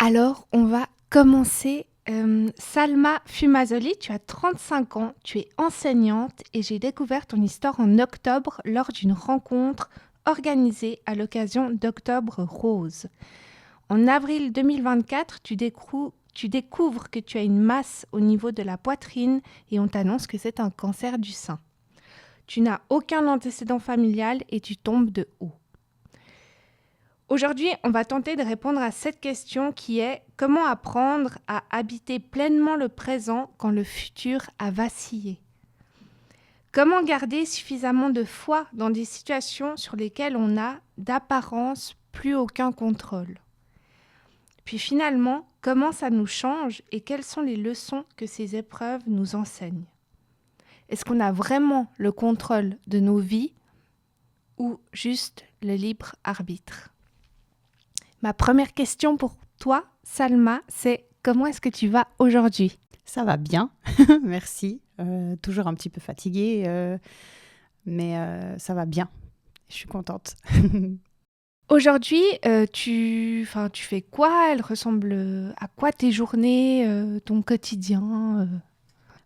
Alors, on va commencer. Salma Fumazoli, tu as 35 ans, tu es enseignante et j'ai découvert ton histoire en octobre lors d'une rencontre organisée à l'occasion d'Octobre Rose. En avril 2024, tu découvres que tu as une masse au niveau de la poitrine et on t'annonce que c'est un cancer du sein. Tu n'as aucun antécédent familial et tu tombes de haut. Aujourd'hui, on va tenter de répondre à cette question qui est comment apprendre à habiter pleinement le présent quand le futur a vacillé? Comment garder suffisamment de foi dans des situations sur lesquelles on n'a d'apparence plus aucun contrôle? Puis finalement, comment ça nous change et quelles sont les leçons que ces épreuves nous enseignent? Est-ce qu'on a vraiment le contrôle de nos vies ou juste le libre arbitre? Ma première question pour toi, Salma, c'est comment est-ce que tu vas aujourd'hui? Ça va bien, merci. Toujours un petit peu fatiguée, mais ça va bien. Je suis contente. Aujourd'hui, tu fais quoi? Elle ressemble à quoi tes journées, ton quotidien?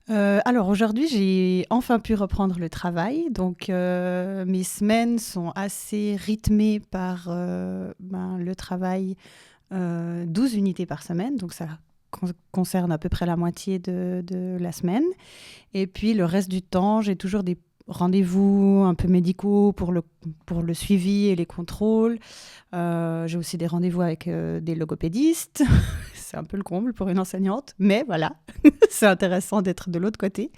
Alors aujourd'hui, j'ai enfin pu reprendre le travail. Donc mes semaines sont assez rythmées par le travail 12 unités par semaine. Donc ça concerne à peu près la moitié de la semaine. Et puis le reste du temps, j'ai toujours des rendez-vous un peu médicaux pour le suivi et les contrôles. J'ai aussi des rendez-vous avec des logopédistes. C'est un peu le comble pour une enseignante, mais voilà, c'est intéressant d'être de l'autre côté.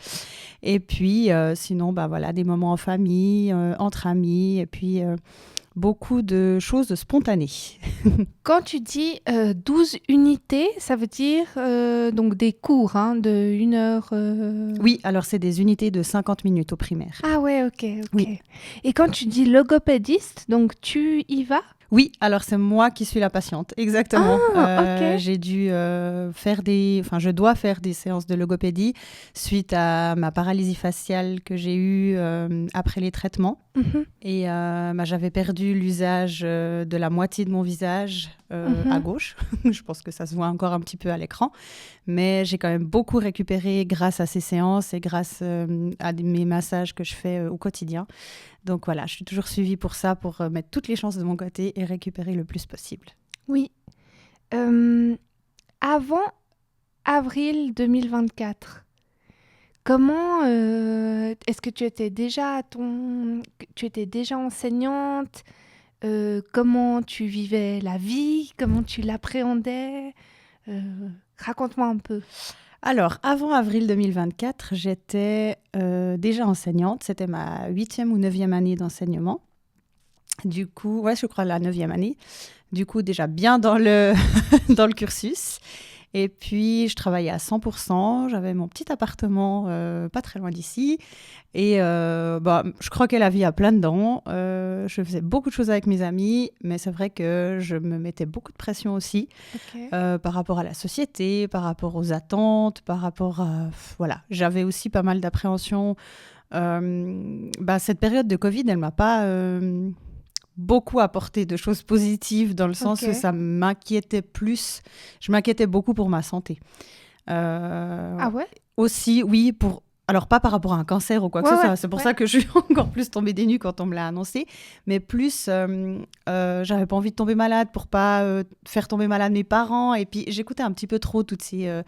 Et puis sinon, voilà, des moments en famille, entre amis, et puis beaucoup de choses spontanées. Quand tu dis 12 unités, ça veut dire donc des cours de 1 heure. Oui, alors c'est des unités de 50 minutes au primaire. Ah ouais, ok. Oui. Et quand tu dis logopédiste, donc tu y vas? Oui, alors c'est moi qui suis la patiente, exactement. Ah, ok. J'ai dû je dois faire des séances de logopédie suite à ma paralysie faciale que j'ai eue après les traitements. Mhm. Et j'avais perdu l'usage de la moitié de mon visage à gauche. Je pense que ça se voit encore un petit peu à l'écran. Mais j'ai quand même beaucoup récupéré grâce à ces séances et grâce à mes massages que je fais au quotidien. Donc voilà, je suis toujours suivie pour ça, pour mettre toutes les chances de mon côté et récupérer le plus possible. Oui. Avant avril 2024, comment est-ce que tu étais déjà enseignante? Comment tu vivais la vie? Comment tu l'appréhendais? Raconte-moi un peu. Alors, avant avril 2024, j'étais déjà enseignante. C'était ma 8e ou 9e année d'enseignement. Du coup, ouais, je crois la 9e année. Du coup, déjà bien dans le, dans le cursus. Et puis, je travaillais à 100%. J'avais mon petit appartement pas très loin d'ici. Et je croquais la vie à plein dedans. Je faisais beaucoup de choses avec mes amis. Mais c'est vrai que je me mettais beaucoup de pression aussi Ok. par rapport à la société, par rapport aux attentes, par rapport à... Voilà, j'avais aussi pas mal d'appréhension. Cette période de Covid, elle m'a pas... beaucoup apporté de choses positives dans le sens où Ok. ça m'inquiétait plus. Je m'inquiétais beaucoup pour ma santé. Ah ouais? Aussi, oui, pour... Alors, pas par rapport à un cancer ou quoi que Ouais, ce ouais, soit. C'est pour ouais. ça que je suis encore plus tombée des nues quand on me l'a annoncé. Mais plus, j'avais pas envie de tomber malade pour pas faire tomber malade mes parents. Et puis, j'écoutais un petit peu trop toutes ces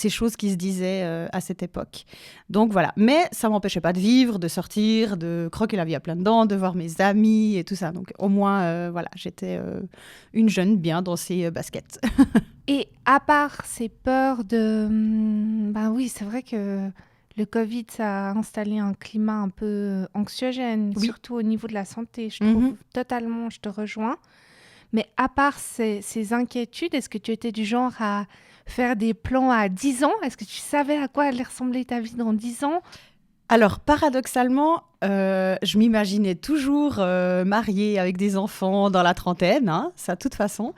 choses qui se disaient à cette époque. Donc, voilà. Mais ça m'empêchait pas de vivre, de sortir, de croquer la vie à plein dedans, de voir mes amis et tout ça. Donc, au moins, voilà, j'étais une jeune bien dans ses baskets. Et à part ces peurs de... Ben oui, c'est vrai que le Covid, ça a installé un climat un peu anxiogène, Oui. surtout au niveau de la santé. Je trouve totalement, je te rejoins. Mais à part ces inquiétudes, est-ce que tu étais du genre à faire des plans à 10 ans? Est-ce que tu savais à quoi allait ressembler ta vie dans 10 ans? Alors, paradoxalement, je m'imaginais toujours mariée avec des enfants dans la trentaine, hein, ça de toute façon.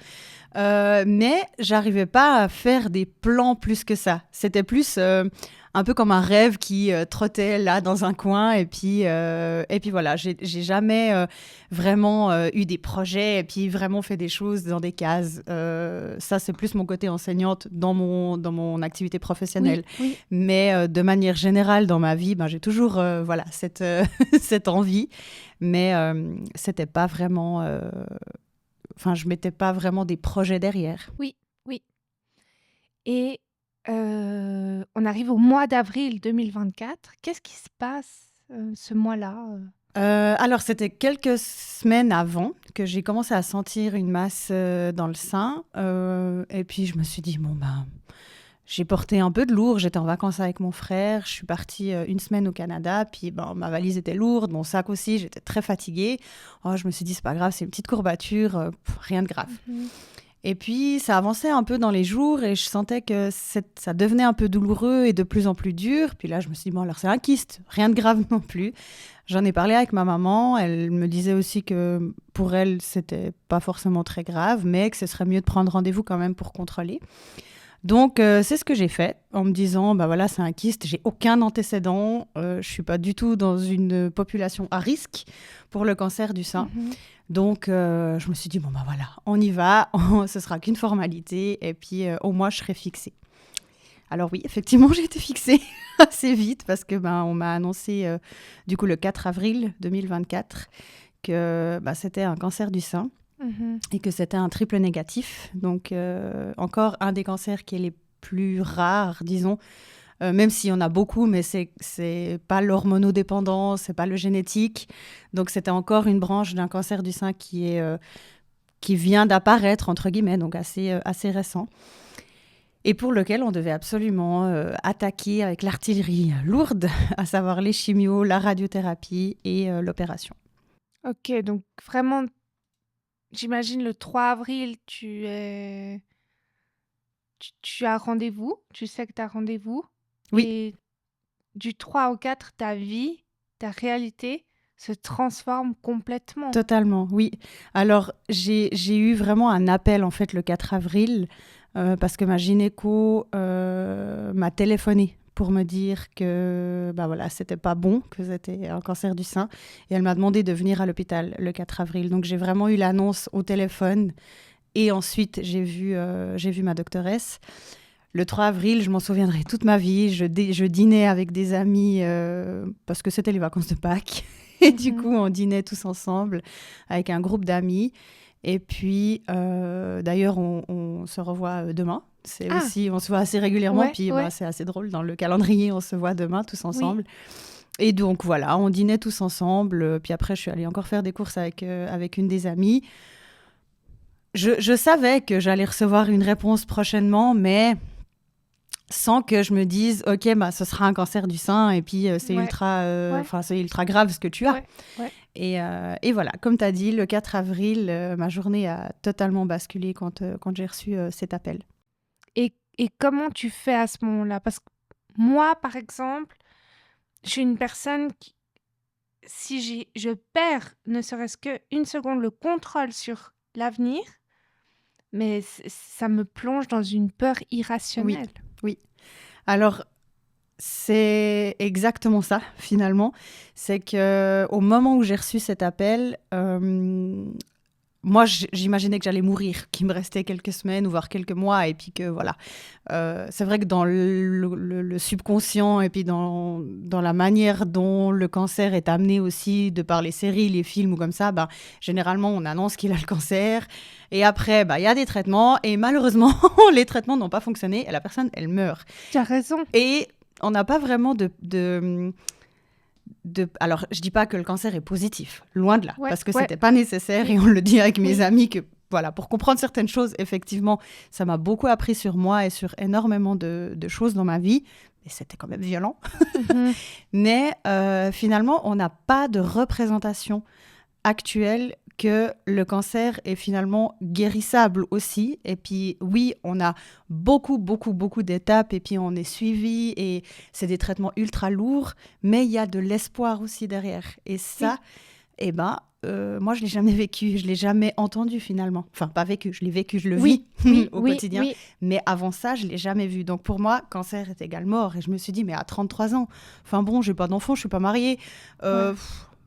Mais j'arrivais pas à faire des plans plus que ça. C'était plus un peu comme un rêve qui trottait là dans un coin. Et puis voilà, j'ai jamais vraiment eu des projets et puis vraiment fait des choses dans des cases. Ça, c'est plus mon côté enseignante dans mon activité professionnelle. Oui. Mais de manière générale, dans ma vie, j'ai toujours voilà, cette envie. Mais c'était pas vraiment... Enfin, je mettais pas vraiment des projets derrière. Oui, oui. Et on arrive au mois d'avril 2024. Qu'est-ce qui se passe ce mois-là Alors, c'était quelques semaines avant que j'ai commencé à sentir une masse dans le sein. Et puis, je me suis dit, j'ai porté un peu de lourd. J'étais en vacances avec mon frère. Je suis partie une semaine au Canada. Puis, ma valise était lourde, mon sac aussi. J'étais très fatiguée. Oh, je me suis dit, c'est pas grave, c'est une petite courbature, rien de grave. Et puis, ça avançait un peu dans les jours et je sentais que ça devenait un peu douloureux et de plus en plus dur. Puis là, je me suis dit, alors c'est un kyste, rien de grave non plus. J'en ai parlé avec ma maman. Elle me disait aussi que pour elle, c'était pas forcément très grave, mais que ce serait mieux de prendre rendez-vous quand même pour contrôler. Donc, c'est ce que j'ai fait en me disant, voilà, c'est un kyste, j'ai aucun antécédent, je suis pas du tout dans une population à risque pour le cancer du sein. Donc, je me suis dit, voilà, on y va, ce sera qu'une formalité, et puis au moins, je serai fixée. Alors oui, effectivement, j'ai été fixée assez vite, parce que on m'a annoncé, du coup, le 4 avril 2024, que c'était un cancer du sein, et que c'était un triple négatif. Donc, encore un des cancers qui est les plus rares, disons, même s'il y en a beaucoup, mais c'est pas l'hormonodépendant, c'est pas le génétique. Donc, c'était encore une branche d'un cancer du sein qui vient d'apparaître, entre guillemets, donc assez récent. Et pour lequel on devait absolument attaquer avec l'artillerie lourde, à savoir les chimios, la radiothérapie et l'opération. Ok, donc vraiment, j'imagine le 3 avril, tu as rendez-vous, tu sais que tu as rendez-vous. Oui. Et du 3 au 4, ta vie, ta réalité se transforme complètement. Totalement, oui. Alors, j'ai eu vraiment un appel, en fait, le 4 avril, parce que ma gynéco m'a téléphoné pour me dire que voilà, c'était pas bon, que c'était un cancer du sein. Et elle m'a demandé de venir à l'hôpital le 4 avril. Donc, j'ai vraiment eu l'annonce au téléphone. Et ensuite, j'ai vu ma doctoresse. Le 3 avril, je m'en souviendrai toute ma vie. Je dînais avec des amis parce que c'était les vacances de Pâques. Et du coup, on dînait tous ensemble avec un groupe d'amis. Et puis, d'ailleurs, on se revoit demain. On se voit assez régulièrement. Ouais, puis, ouais. c'est assez drôle. Dans le calendrier, on se voit demain tous ensemble. Oui. Et donc, voilà, on dînait tous ensemble. Puis après, je suis allée encore faire des courses avec une des amies. Je savais que j'allais recevoir une réponse prochainement, mais sans que je me dise, OK, ce sera un cancer du sein et puis c'est ultra grave ce que tu as. Ouais. Et voilà, comme tu as dit, le 4 avril, ma journée a totalement basculé quand j'ai reçu cet appel. Et comment tu fais à ce moment-là? Parce que moi, par exemple, je suis une personne qui, si je perds ne serait-ce qu'une seconde le contrôle sur l'avenir, mais ça me plonge dans une peur irrationnelle. Oui. Alors, c'est exactement ça, finalement. C'est qu'au moment où j'ai reçu cet appel, moi, j'imaginais que j'allais mourir, qu'il me restait quelques semaines ou voire quelques mois, et puis que voilà. C'est vrai que dans le subconscient et puis dans la manière dont le cancer est amené aussi, de par les séries, les films ou comme ça, généralement, on annonce qu'il a le cancer, et après, il y a des traitements, et malheureusement, les traitements n'ont pas fonctionné, et la personne, elle meurt. Tu as raison. Et on n'a pas vraiment alors, je dis pas que le cancer est positif, loin de là, parce que c'était pas nécessaire, et on le dit avec mes amis que, voilà, pour comprendre certaines choses, effectivement, ça m'a beaucoup appris sur moi et sur énormément de choses dans ma vie, et c'était quand même violent. Mais finalement, on n'a pas de représentation actuelle que le cancer est finalement guérissable aussi. Et puis, oui, on a beaucoup d'étapes et puis on est suivi et c'est des traitements ultra lourds, mais il y a de l'espoir aussi derrière. Et ça, moi, je l'ai jamais vécu, je l'ai jamais entendu finalement. Enfin, pas vécu, je l'ai vécu, je le Oui, vis oui, au oui, quotidien. oui. Mais avant ça, je l'ai jamais vu. Donc pour moi, cancer est égal mort. Et je me suis dit, mais à 33 ans, enfin bon, j'ai pas d'enfant, je suis pas mariée. Ouais,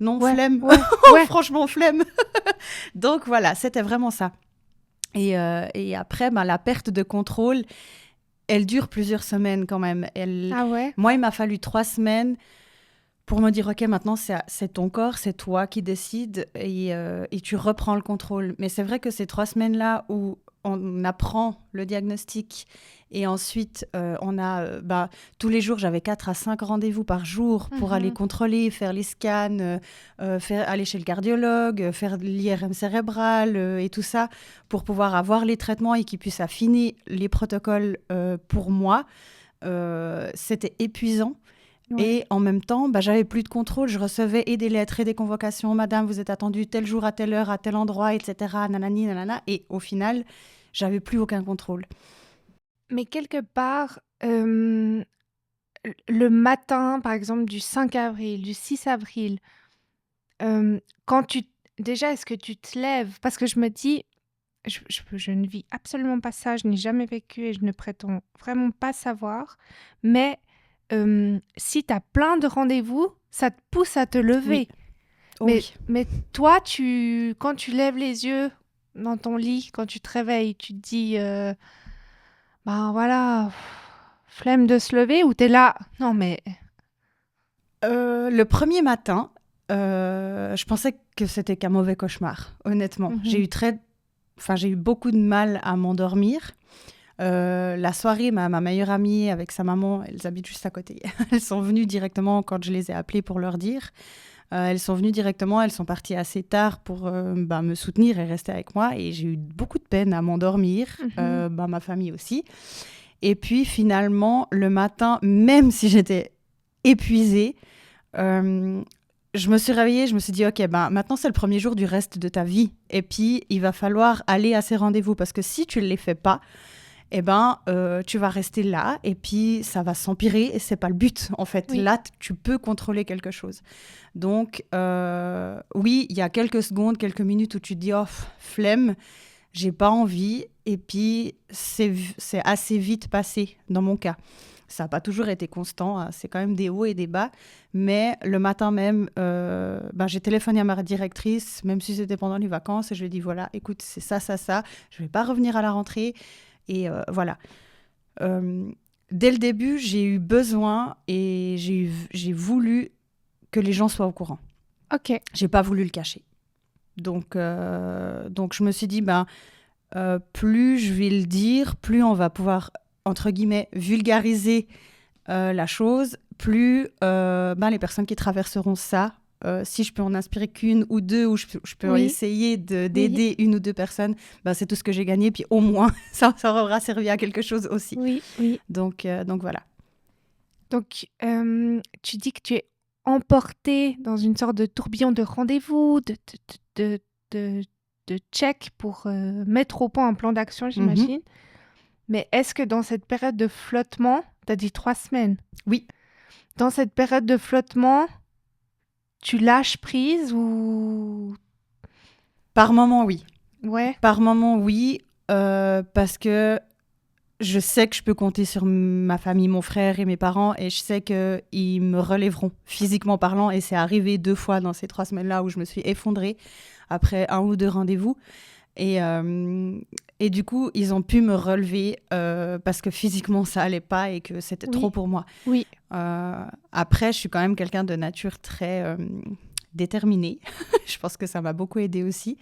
Non, ouais, flemme. ouais, ouais. Franchement, flemme. Donc voilà, c'était vraiment ça. Et après, ben, la perte de contrôle, elle dure plusieurs semaines quand même. Ah ouais? Moi, il m'a fallu 3 semaines pour me dire, OK, maintenant, c'est ton corps, c'est toi qui décides et tu reprends le contrôle. Mais c'est vrai que ces 3 semaines-là où on apprend le diagnostic et ensuite, on a, tous les jours, j'avais 4 à 5 rendez-vous par jour pour aller Mhm. contrôler, faire les scans, aller chez le cardiologue, faire l'IRM cérébral et tout ça pour pouvoir avoir les traitements et qu'ils puissent affiner les protocoles pour moi. C'était épuisant. Ouais. Et en même temps, j'avais plus de contrôle. Je recevais et des lettres et des convocations. Madame, vous êtes attendue tel jour, à telle heure, à tel endroit, etc. Nanani, nanana. Et au final, j'avais plus aucun contrôle. Mais quelque part, le matin, par exemple, du 5 avril, du 6 avril, quand tu... Déjà, est-ce que tu te lèves? Parce que je me dis, je ne vis absolument pas ça, je n'ai jamais vécu et je ne prétends vraiment pas savoir. Mais si tu as plein de rendez-vous, ça te pousse à te Oui. lever. Oh Mais, oui. mais toi, quand tu lèves les yeux dans ton lit, quand tu te réveilles, tu te dis, ben voilà, flemme de se lever ou t'es là, non mais, Le premier matin, je pensais que c'était qu'un mauvais cauchemar, honnêtement. mhm, J'ai eu beaucoup de mal à m'endormir. La soirée, ma meilleure amie avec sa maman, elles habitent juste à côté. Elles sont venues directement quand je les ai appelées pour leur dire. Elles sont venues directement, elles sont parties assez tard pour me soutenir et rester avec moi. Et j'ai eu beaucoup de peine à m'endormir, mhm, ma famille aussi. Et puis finalement, le matin, même si j'étais épuisée, je me suis réveillée, je me suis dit, OK, maintenant c'est le premier jour du reste de ta vie. Et puis, il va falloir aller à ces rendez-vous parce que si tu ne les fais pas, tu vas rester là et puis ça va s'empirer et c'est pas le but en fait. oui, Là, tu peux contrôler quelque chose. Donc, oui, il y a quelques secondes, quelques minutes où tu te dis, oh, flemme, j'ai pas envie. Et puis, c'est assez vite passé dans mon cas. Ça n'a pas toujours été constant, hein. C'est quand même des hauts et des bas. Mais le matin même, j'ai téléphoné à ma directrice, même si c'était pendant les vacances, et je lui ai dit, voilà, écoute, c'est ça, ça, ça. Je ne vais pas revenir à la rentrée. Et voilà. Euh, Dès le début, j'ai eu besoin et j'ai voulu que les gens soient au courant. ok, J'ai pas voulu le cacher. Donc je me suis dit, plus je vais le dire, plus on va pouvoir, entre guillemets, vulgariser la chose, plus les personnes qui traverseront ça, si je peux en inspirer qu'une ou deux, ou je peux oui, essayer oui, d'aider une ou deux personnes, c'est tout ce que j'ai gagné. Puis au moins, ça aura servi à quelque chose aussi. oui, oui. Donc voilà. Donc, tu dis que tu es emportée dans une sorte de tourbillon de rendez-vous, de, de, de check pour mettre au point un plan d'action, Mhm. j'imagine. Mais est-ce que dans cette période de flottement, tu as dit 3 semaines, Oui, dans cette période de flottement, tu lâches prise ou... par moment, oui. Ouais, Par moment, oui, parce que je sais que je peux compter sur ma famille, mon frère et mes parents, et je sais qu'ils me relèveront physiquement parlant. Et c'est arrivé 2 fois dans ces 3 semaines-là où je me suis effondrée après 1 ou 2 rendez-vous. Et du coup, ils ont pu me relever parce que physiquement, ça allait pas et que c'était trop oui, pour moi. oui, Après, je suis quand même quelqu'un de nature très déterminée. Je pense que ça m'a beaucoup aidée aussi.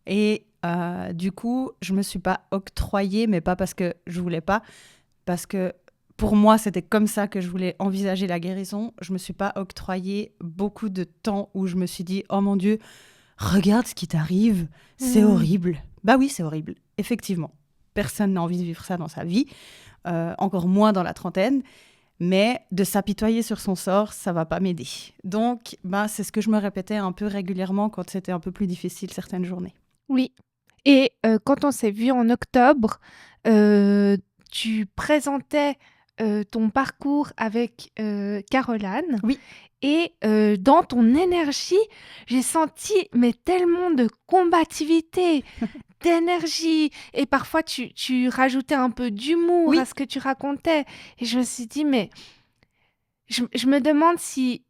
Et du coup, je me suis pas octroyée, mais pas parce que je voulais pas, parce que pour moi, c'était comme ça que je voulais envisager la guérison. Je me suis pas octroyé beaucoup de temps où je me suis dit, oh mon Dieu, regarde ce qui t'arrive, c'est hmm, horrible. Bah oui, c'est horrible, effectivement. Personne n'a envie de vivre ça dans sa vie, encore moins dans la trentaine. Mais de s'apitoyer sur son sort, ça va pas m'aider. Donc, c'est ce que je me répétais un peu régulièrement quand c'était un peu plus difficile certaines journées. oui. Et quand on s'est vu en octobre, tu présentais ton parcours avec Caroline. Oui. Et dans ton énergie, j'ai senti mais tellement de combativité, d'énergie. Et parfois, tu rajoutais un peu d'humour à Oui, ce que tu racontais. Et je me suis dit, mais je me demande si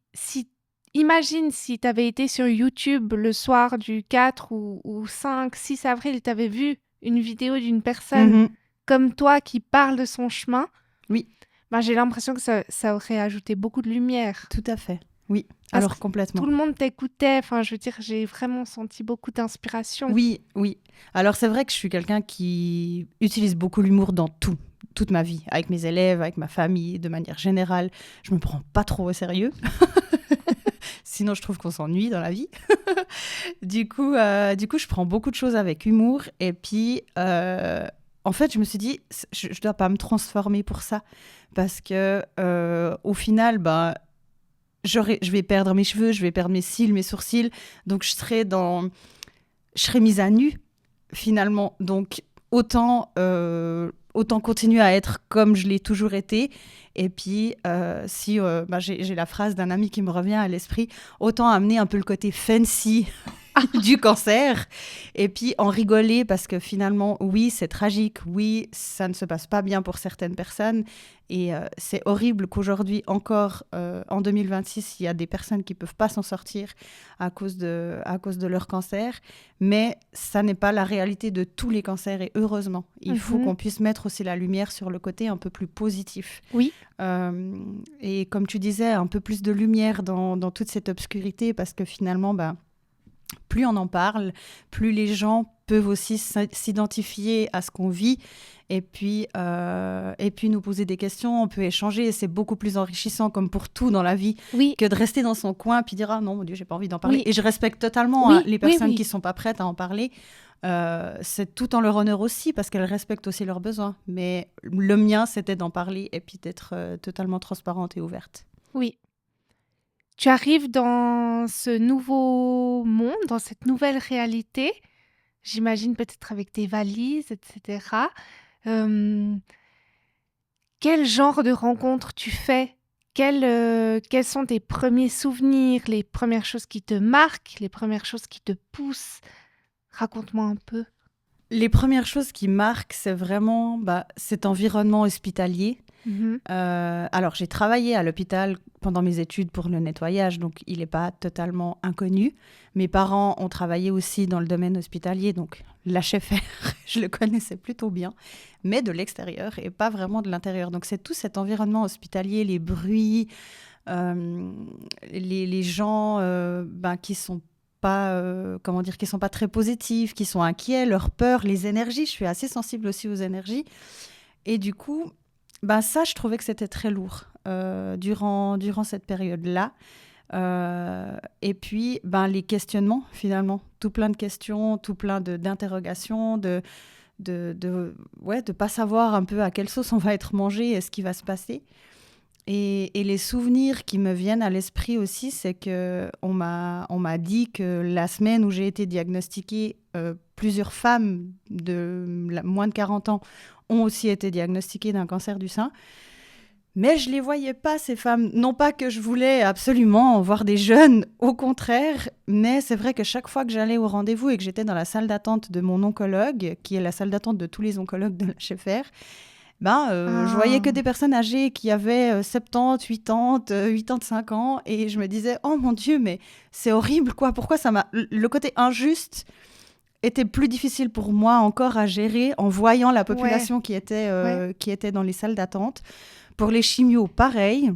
imagine si tu avais été sur YouTube le soir du 4 ou 5, 6 avril, tu avais vu une vidéo d'une personne mhm, comme toi qui parle de son chemin, oui, ben, j'ai l'impression que ça aurait ajouté beaucoup de lumière. tout à fait. Oui, Parce que alors complètement. tout le monde t'écoutait. Enfin, je veux dire, j'ai vraiment senti beaucoup d'inspiration. Oui, oui. Alors c'est vrai que je suis quelqu'un qui utilise beaucoup l'humour dans toute ma vie, avec mes élèves, avec ma famille, de manière générale. Je me prends pas trop au sérieux. Sinon, je trouve qu'on s'ennuie dans la vie. Du coup, je prends beaucoup de choses avec humour. Et puis, en fait, je me suis dit, je ne dois pas me transformer pour ça. Parce que, au final, ben, je vais perdre mes cheveux, je vais perdre mes cils, mes sourcils. Donc, je serai mise à nu, finalement. Donc, autant continuer à être comme je l'ai toujours été. Et puis, si bah, j'ai la phrase d'un ami qui me revient à l'esprit, autant amener un peu le côté fancy du cancer et puis en rigoler parce que finalement, oui, c'est tragique, oui, ça ne se passe pas bien pour certaines personnes et c'est horrible qu'aujourd'hui encore, en 2026, il y a des personnes qui ne peuvent pas s'en sortir à cause de leur cancer, mais ça n'est pas la réalité de tous les cancers et heureusement, il faut qu'on puisse mettre aussi la lumière sur le côté un peu plus positif. Oui. Et comme tu disais, un peu plus de lumière dans toute cette obscurité parce que finalement, bah, plus on en parle, plus les gens peuvent aussi s'identifier à ce qu'on vit et puis nous poser des questions, on peut échanger et c'est beaucoup plus enrichissant comme pour tout dans la vie Oui. que de rester dans son coin puis dire « Ah non, mon Dieu, j'ai pas envie d'en parler ». Oui. Et je respecte totalement Oui, les personnes oui. qui sont pas prêtes à en parler. C'est tout en leur honneur aussi parce qu'elles respectent aussi leurs besoins. Mais le mien, c'était d'en parler et puis d'être totalement transparente et ouverte. Oui. Tu arrives dans ce nouveau monde, dans cette nouvelle réalité, j'imagine peut-être avec tes valises, etc. Quel genre de rencontres tu fais? Quels sont tes premiers souvenirs, les premières choses qui te marquent, les premières choses qui te poussent? Raconte-moi un peu. Les premières choses qui marquent, c'est vraiment cet environnement hospitalier. Alors, j'ai travaillé à l'hôpital pendant mes études pour le nettoyage, donc il n'est pas totalement inconnu. Mes parents ont travaillé aussi dans le domaine hospitalier, donc l'HFR, je le connaissais plutôt bien, mais de l'extérieur et pas vraiment de l'intérieur. Donc, c'est tout cet environnement hospitalier, les bruits, les gens qui sont pas, qui sont pas très positifs, qui sont inquiets, leurs peurs, les énergies. Je suis assez sensible aussi aux énergies. Et du coup, ça, je trouvais que c'était très lourd durant cette période-là. Et puis, les questionnements, finalement. Tout plein de questions, tout plein d'interrogations, de pas savoir un peu à quelle sauce on va être mangé et ce qui va se passer. Et les souvenirs qui me viennent à l'esprit aussi, c'est qu'on m'a dit que la semaine où j'ai été diagnostiquée, plusieurs femmes de moins de 40 ans ont aussi été diagnostiquées d'un cancer du sein. Mais je ne les voyais pas, ces femmes. Non pas que je voulais absolument voir des jeunes, au contraire, mais c'est vrai que chaque fois que j'allais au rendez-vous et que j'étais dans la salle d'attente de mon oncologue, qui est la salle d'attente de tous les oncologues de l'HFR, je voyais que des personnes âgées qui avaient 70, 80, 85 ans et je me disais « Oh mon Dieu, mais c'est horrible, quoi. Pourquoi ça m'a… » Le côté injuste était plus difficile pour moi encore à gérer en voyant la population qui était dans les salles d'attente. Pour les chimios, pareil.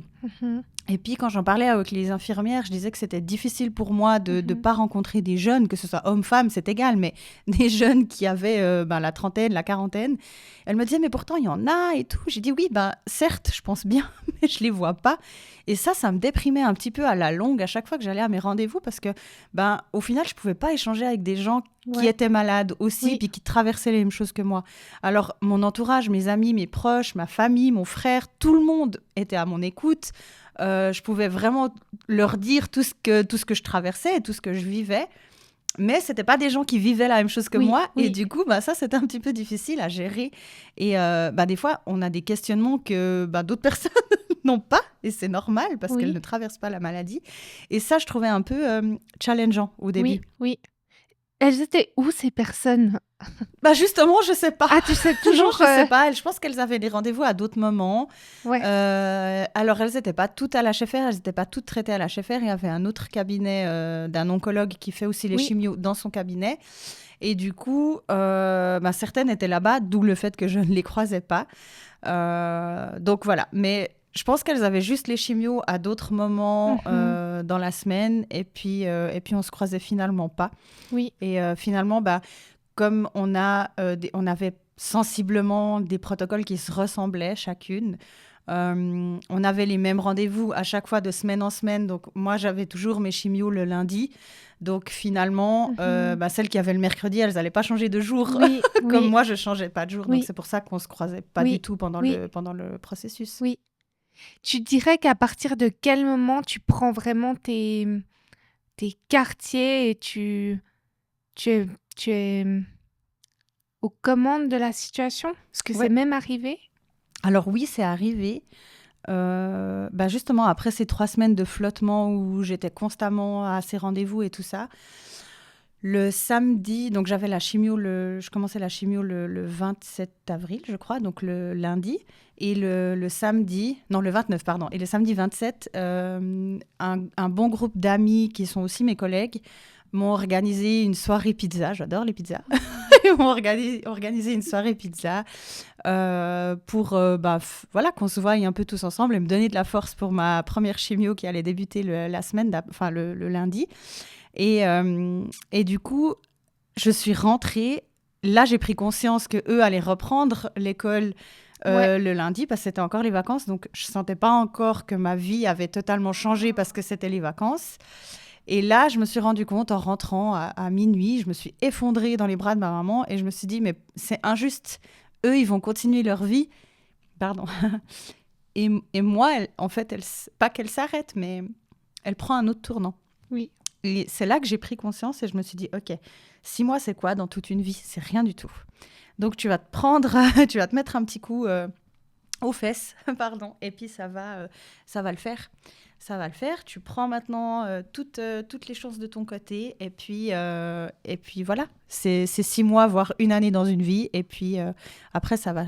Et puis, quand j'en parlais avec les infirmières, je disais que c'était difficile pour moi de ne pas rencontrer des jeunes, que ce soit hommes-femmes, c'est égal, mais des jeunes qui avaient la trentaine, la quarantaine. Elle me disait, mais pourtant, il y en a et tout. J'ai dit, oui, certes, je pense bien, mais je ne les vois pas. Et ça me déprimait un petit peu à la longue, à chaque fois que j'allais à mes rendez-vous, parce que, au final, je ne pouvais pas échanger avec des gens qui étaient malades aussi, puis qui traversaient les mêmes choses que moi. Alors, mon entourage, mes amis, mes proches, ma famille, mon frère, tout le monde était à mon écoute. Je pouvais vraiment leur dire tout ce que je traversais et tout ce que je vivais. Mais ce n'étaient pas des gens qui vivaient la même chose que moi. Et du coup, ça, c'était un petit peu difficile à gérer. Et des fois, on a des questionnements que d'autres personnes n'ont pas. et c'est normal parce qu'elle Oui, ne traverse pas la maladie. Et ça, je trouvais un peu challengeant au début. oui, oui. Elles étaient où ces personnes? Bah justement, je sais pas. Ah, tu sais Non, toujours je sais pas. Je pense qu'elles avaient des rendez-vous à d'autres moments. Ouais, Alors, elles n'étaient pas toutes à l'HFR, elles n'étaient pas toutes traitées à l'HFR. Il y avait un autre cabinet d'un oncologue qui fait aussi les oui, chimios dans son cabinet. Et du coup, certaines étaient là-bas, d'où le fait que je ne les croisais pas. Donc voilà. Mais je pense qu'elles avaient juste les chimios à d'autres moments mhm, dans la semaine. Et puis on se croisait finalement pas. oui, Et finalement, comme on avait sensiblement des protocoles qui se ressemblaient chacune, on avait les mêmes rendez-vous à chaque fois de semaine en semaine. Donc moi, j'avais toujours mes chimios le lundi. Donc finalement, mhm, celles qui avaient le mercredi, elles n'allaient pas changer de jour. oui, Comme oui, moi, je changeais pas de jour. Donc oui, c'est pour ça qu'on se croisait pas du oui, tout pendant oui, le processus. oui. Tu dirais qu'à partir de quel moment tu prends vraiment tes quartiers et tu es, tu es aux commandes de la situation? Parce que c'est Ouais. même arrivé? Alors oui, c'est arrivé. Justement, après ces 3 semaines de flottement où j'étais constamment à ces rendez-vous et tout ça, le samedi, donc j'avais je commençais la chimio le 27 avril, je crois, donc le lundi. Et le samedi, non, le 29, pardon. Et le samedi 27, un bon groupe d'amis qui sont aussi mes collègues m'ont organisé une soirée pizza. J'adore les pizzas. Ils m'ont organisé une soirée pizza pour voilà, qu'on se voie un peu tous ensemble et me donner de la force pour ma première chimio qui allait débuter le lundi. Et du coup, je suis rentrée. Là, j'ai pris conscience que eux allaient reprendre l'école Ouais. le lundi parce que c'était encore les vacances. Donc, je sentais pas encore que ma vie avait totalement changé parce que c'était les vacances. Et là, je me suis rendu compte en rentrant à minuit, je me suis effondrée dans les bras de ma maman et je me suis dit, mais c'est injuste. Eux, ils vont continuer leur vie. Pardon. Et moi, en fait, pas qu'elle s'arrête, mais elle prend un autre tournant. Oui. Et c'est là que j'ai pris conscience et je me suis dit, OK, 6 mois, c'est quoi dans toute une vie? C'est rien du tout. Donc, tu vas tu vas te mettre un petit coup aux fesses, pardon, et puis ça va le faire. Ça va le faire. Tu prends maintenant toutes les choses de ton côté et puis voilà. C'est 6 mois, voire une année dans une vie et puis après, ça va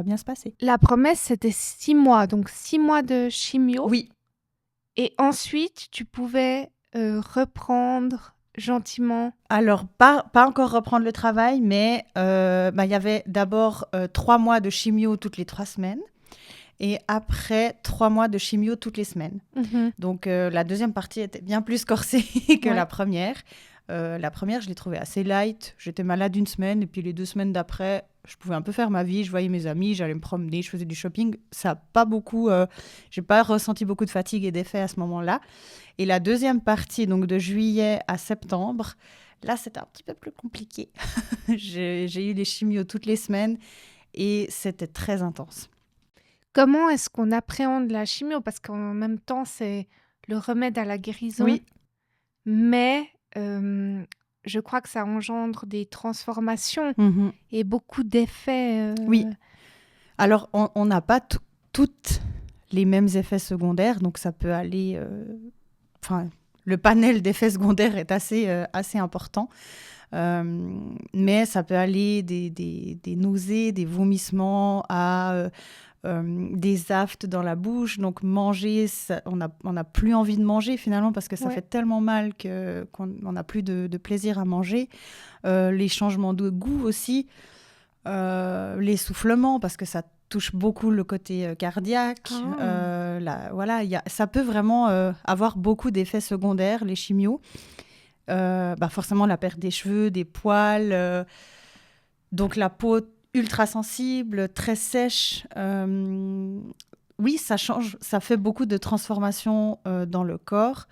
bien se passer. La promesse, c'était 6 mois, donc 6 mois de chimio. Oui. Et ensuite, tu pouvais reprendre gentiment. Alors, pas encore reprendre le travail, mais il y avait d'abord 3 mois de chimio toutes les 3 semaines et après 3 mois de chimio toutes les semaines. Mhm. Donc, la deuxième partie était bien plus corsée que Ouais. la première. La première, je l'ai trouvée assez light. J'étais malade une semaine et puis les 2 semaines d'après, je pouvais un peu faire ma vie. Je voyais mes amis, j'allais me promener, je faisais du shopping. Ça n'a pas beaucoup... j'ai pas ressenti beaucoup de fatigue et d'effet à ce moment-là. Et la deuxième partie, donc de juillet à septembre, là, c'était un petit peu plus compliqué. J'ai eu les chimios toutes les semaines et c'était très intense. Comment est-ce qu'on appréhende la chimio? Parce qu'en même temps, c'est le remède à la guérison, Oui. mais je crois que ça engendre des transformations Mhm. et beaucoup d'effets. Oui. Alors, on n'a pas toutes les mêmes effets secondaires, donc ça peut aller... le panel d'effets secondaires est assez important, mais ça peut aller des nausées, des vomissements à des aphtes dans la bouche. Donc manger, on n'a plus envie de manger finalement parce que ça Ouais. fait tellement mal qu'on n'a plus de plaisir à manger. Les changements de goût aussi. L'essoufflement, parce que ça touche beaucoup le côté cardiaque. Voilà, ça peut vraiment avoir beaucoup d'effets secondaires, les chimios. Forcément, la perte des cheveux, des poils, donc la peau ultra sensible, très sèche. Oui, ça change, ça fait beaucoup de transformations dans le corps.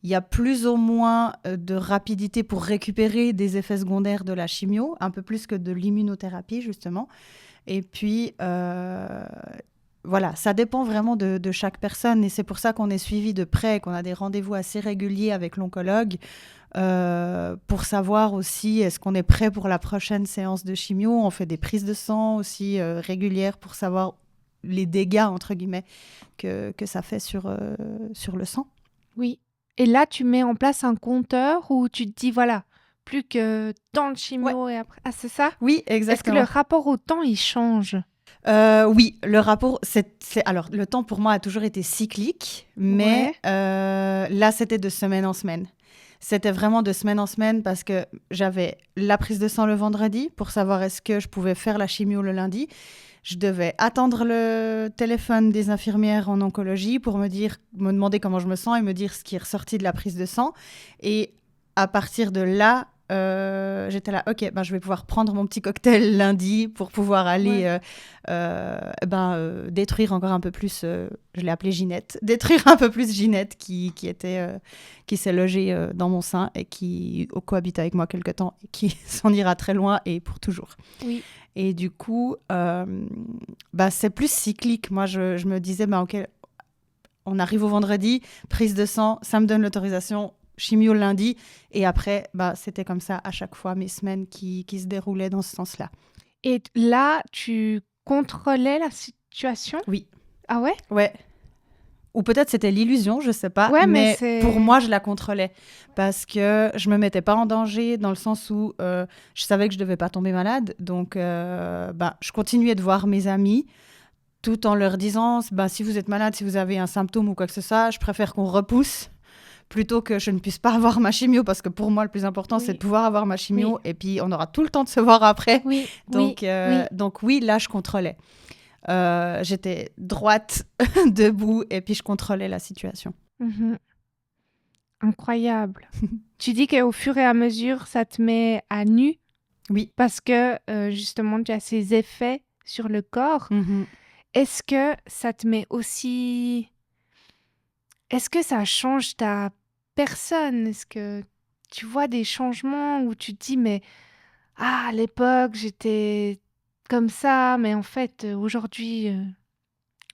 Il y a plus ou moins de rapidité pour récupérer des effets secondaires de la chimio, un peu plus que de l'immunothérapie, justement. Et puis, voilà, ça dépend vraiment de chaque personne. Et c'est pour ça qu'on est suivi de près, qu'on a des rendez-vous assez réguliers avec l'oncologue pour savoir aussi est-ce qu'on est prêt pour la prochaine séance de chimio. On fait des prises de sang aussi régulières pour savoir les dégâts, entre guillemets, que ça fait sur le sang. Oui. Et là, tu mets en place un compteur où tu te dis, voilà, plus que tant de Ouais. chimio et après... Ah, c'est ça? Oui, Est-ce que le exactement. rapport au temps, il change? Oui, le rapport, alors le temps pour moi a toujours été cyclique, mais là c'était de semaine en semaine. C'était vraiment de semaine en semaine parce que j'avais la prise de sang le vendredi pour savoir est-ce que je pouvais faire la chimio le lundi. Je devais attendre le téléphone des infirmières en oncologie pour me demander comment je me sens et me dire ce qui est ressorti de la prise de sang. Et à partir de là, j'étais là, ok, ben, je vais pouvoir prendre mon petit cocktail lundi pour pouvoir aller détruire encore un peu plus, je l'ai appelée Ginette, détruire un peu plus Ginette qui s'est logée dans mon sein et qui cohabite avec moi quelque temps et qui s'en ira très loin et pour toujours. Oui. Et du coup, c'est plus cyclique. Moi, je me disais, ok, on arrive au vendredi, prise de sang, ça me donne l'autorisation, chimio le lundi. Et après, c'était comme ça à chaque fois, mes semaines qui se déroulaient dans ce sens-là. Et là, tu contrôlais la situation? Oui. Ah ouais? Ouais. Ou peut-être c'était l'illusion, je sais pas. Ouais, mais pour moi, je la contrôlais. Parce que je me mettais pas en danger dans le sens où je savais que je devais pas tomber malade. Donc, je continuais de voir mes amis tout en leur disant, si vous êtes malade, si vous avez un symptôme ou quoi que ce soit, je préfère qu'on repousse plutôt que je ne puisse pas avoir ma chimio. Parce que pour moi, le plus important, c'est de pouvoir avoir ma chimio. Et puis, on aura tout le temps de se voir après. Oui. Donc, oui, là, je contrôlais. J'étais droite, debout, et puis je contrôlais la situation. Mhm. Incroyable. Tu dis qu'au fur et à mesure, ça te met à nu. Oui. Parce que, justement, tu as ces effets sur le corps. Mm-hmm. Est-ce que ça te met aussi... Est-ce que ça change ta personne? Est-ce que tu vois des changements où tu te dis, mais à l'époque, j'étais comme ça, mais en fait, aujourd'hui,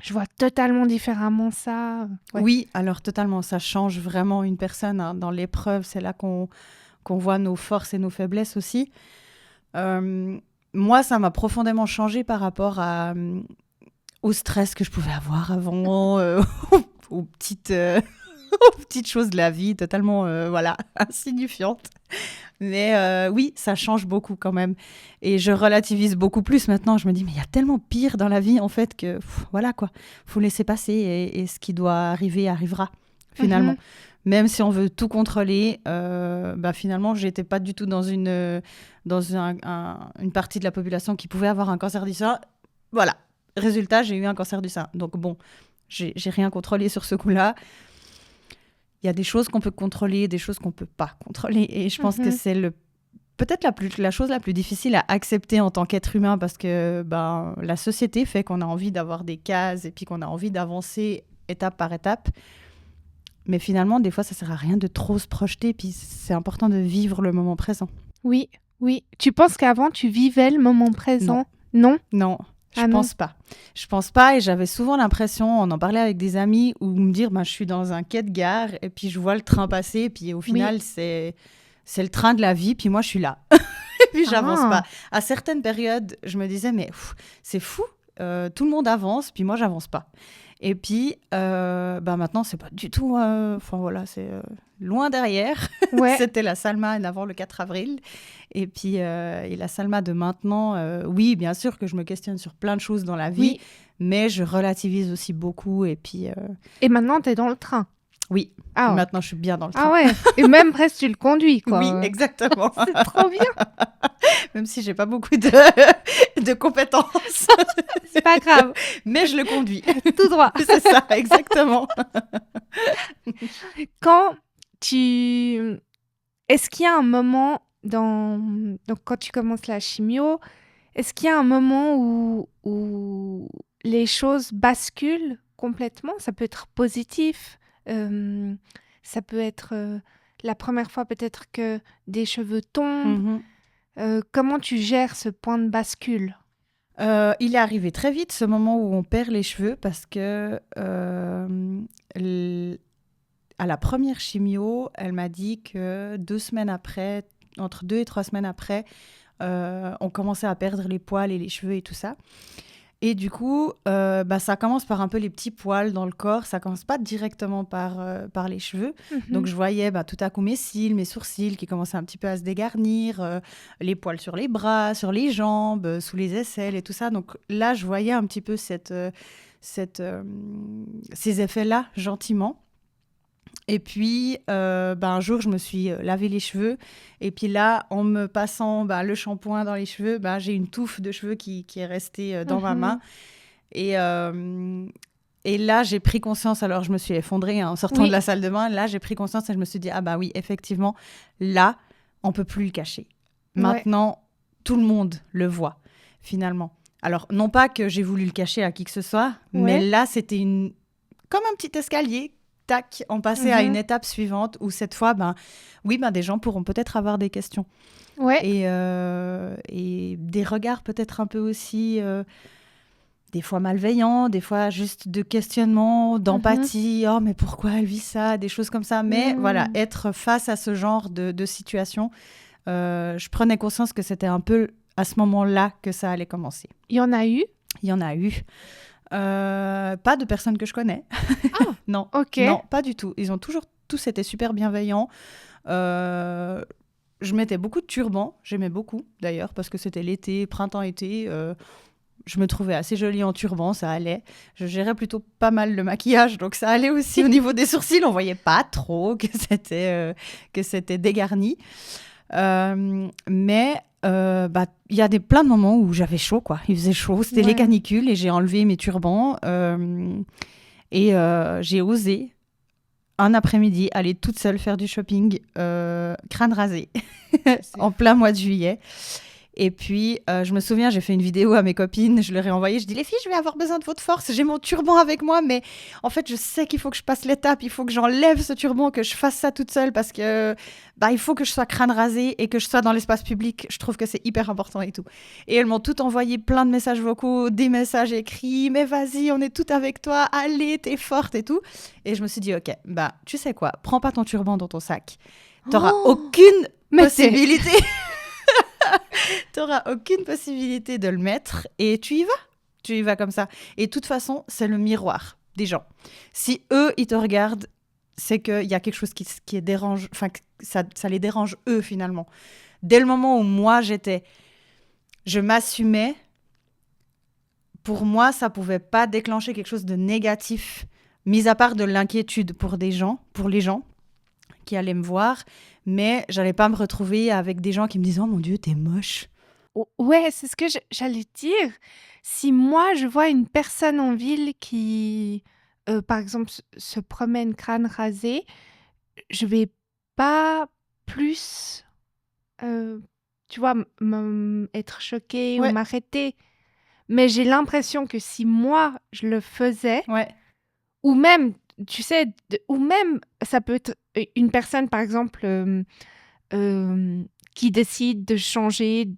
je vois totalement différemment ça. Ouais. Oui, alors totalement, ça change vraiment une personne. Hein. Dans l'épreuve, c'est là qu'on voit nos forces et nos faiblesses aussi. Moi, ça m'a profondément changé par rapport au stress que je pouvais avoir avant, aux petites choses de la vie, totalement insignifiantes. Mais oui, ça change beaucoup quand même. Et je relativise beaucoup plus maintenant. Je me dis, mais il y a tellement pire dans la vie, en fait, que voilà, quoi. Faut laisser passer et ce qui doit arriver arrivera, finalement. Même si on veut tout contrôler, finalement, j'étais pas du tout dans une partie de la population qui pouvait avoir un cancer du sein. Voilà. Résultat, j'ai eu un cancer du sein. Donc bon, j'ai rien contrôlé sur ce coup-là. Il y a des choses qu'on peut contrôler, des choses qu'on peut pas contrôler. Et je pense que c'est peut-être la chose la plus difficile à accepter en tant qu'être humain parce que la société fait qu'on a envie d'avoir des cases et puis qu'on a envie d'avancer étape par étape. Mais finalement, des fois, ça sert à rien de trop se projeter. Puis c'est important de vivre le moment présent. Oui, oui. Tu penses qu'avant, tu vivais le moment présent? Non? Non. Je pense pas. Je pense pas et j'avais souvent l'impression, on en parlait avec des amis, ou me dire, je suis dans un quai de gare et puis je vois le train passer et puis au final, c'est le train de la vie puis moi, je suis là. Et puis j'avance pas. À certaines périodes, je me disais, mais c'est fou, tout le monde avance puis moi, j'avance pas. Et puis maintenant, c'est pas du tout... c'est loin derrière. Ouais. C'était la Salma avant le 4 avril. Et puis, et la Salma de maintenant, oui, bien sûr que je me questionne sur plein de choses dans la vie, mais je relativise aussi beaucoup. Et puis... Et maintenant, tu es dans le train? Oui, maintenant, je suis bien dans le train. Ah ouais, et même presque, tu le conduis, quoi. Oui, exactement. C'est trop bien. Même si j'ai pas beaucoup de compétences. C'est pas grave. Mais je le conduis. Tout droit. C'est ça, exactement. Est-ce qu'il y a un moment donc quand tu commences la chimio, est-ce qu'il y a un moment où les choses basculent complètement? Ça peut être positif, ça peut être la première fois peut-être que des cheveux tombent. Comment tu gères ce point de bascule? Il est arrivé très vite ce moment où on perd les cheveux parce que à la première chimio, elle m'a dit que 2 semaines après, entre 2 et 3 semaines après, on commençait à perdre les poils et les cheveux et tout ça. Et du coup, ça commence par un peu les petits poils dans le corps. Ça commence pas directement par les cheveux. Donc, je voyais tout à coup mes cils, mes sourcils qui commençaient un petit peu à se dégarnir, les poils sur les bras, sur les jambes, sous les aisselles et tout ça. Donc là, je voyais un petit peu ces effets-là, gentiment. Et puis, un jour, je me suis lavé les cheveux. Et puis là, en me passant le shampoing dans les cheveux, j'ai une touffe de cheveux qui est restée dans ma main. Et là, j'ai pris conscience. Alors, je me suis effondrée en sortant de la salle de bain. Là, j'ai pris conscience et je me suis dit, ah oui, effectivement, là, on ne peut plus le cacher. Maintenant, tout le monde le voit, finalement. Alors, non pas que j'ai voulu le cacher à qui que ce soit, mais là, c'était comme un petit escalier. Tac, on passait à une étape suivante où cette fois, des gens pourront peut-être avoir des questions. Et des regards peut-être un peu aussi, des fois malveillants, des fois juste de questionnement, d'empathie. Oh, mais pourquoi elle vit ça? Des choses comme ça. Mais voilà, être face à ce genre de situation, je prenais conscience que c'était un peu à ce moment-là que ça allait commencer. Il y en a eu? Il y en a eu. Pas de personnes que je connais. Ah, non, ok. Non, pas du tout. Ils ont toujours tous été super bienveillants. Je mettais beaucoup de turbans. J'aimais beaucoup, d'ailleurs, parce que c'était l'été, printemps-été. Je me trouvais assez jolie en turban, ça allait. Je gérais plutôt pas mal le maquillage, donc ça allait aussi. Au niveau des sourcils, on voyait pas trop que c'était dégarni. Mais il y a plein de moments où j'avais chaud, quoi. Il faisait chaud, c'était les canicules et j'ai enlevé mes turbans et j'ai osé un après-midi aller toute seule faire du shopping crâne rasé en plein mois de juillet. Et puis, je me souviens, j'ai fait une vidéo à mes copines, je leur ai envoyé, je dis, les filles, je vais avoir besoin de votre force, j'ai mon turban avec moi, mais en fait, je sais qu'il faut que je passe l'étape, il faut que j'enlève ce turban, que je fasse ça toute seule, parce que il faut que je sois crâne rasé et que je sois dans l'espace public, je trouve que c'est hyper important et tout. Et elles m'ont toutes envoyé plein de messages vocaux, des messages écrits, mais vas-y, on est toutes avec toi, allez, t'es forte et tout. Et je me suis dit, ok, tu sais quoi, prends pas ton turban dans ton sac, t'auras aucune possibilité... T'auras aucune possibilité de le mettre et tu y vas comme ça. Et de toute façon, c'est le miroir des gens. Si eux, ils te regardent, c'est qu'il y a quelque chose qui les dérange, enfin, ça les dérange eux finalement. Dès le moment où moi je m'assumais, pour moi, ça pouvait pas déclencher quelque chose de négatif, mis à part de l'inquiétude pour les gens qui allaient me voir, mais j'allais pas me retrouver avec des gens qui me disaient « Oh mon Dieu, t'es moche ». Ouais, c'est ce que j'allais dire. Si moi, je vois une personne en ville qui, par exemple, se promène crâne rasé, je vais pas plus, tu vois, être choquée ou m'arrêter. Mais j'ai l'impression que si moi, je le faisais, ou même, tu sais, ou même, ça peut être une personne, par exemple, qui décide de changer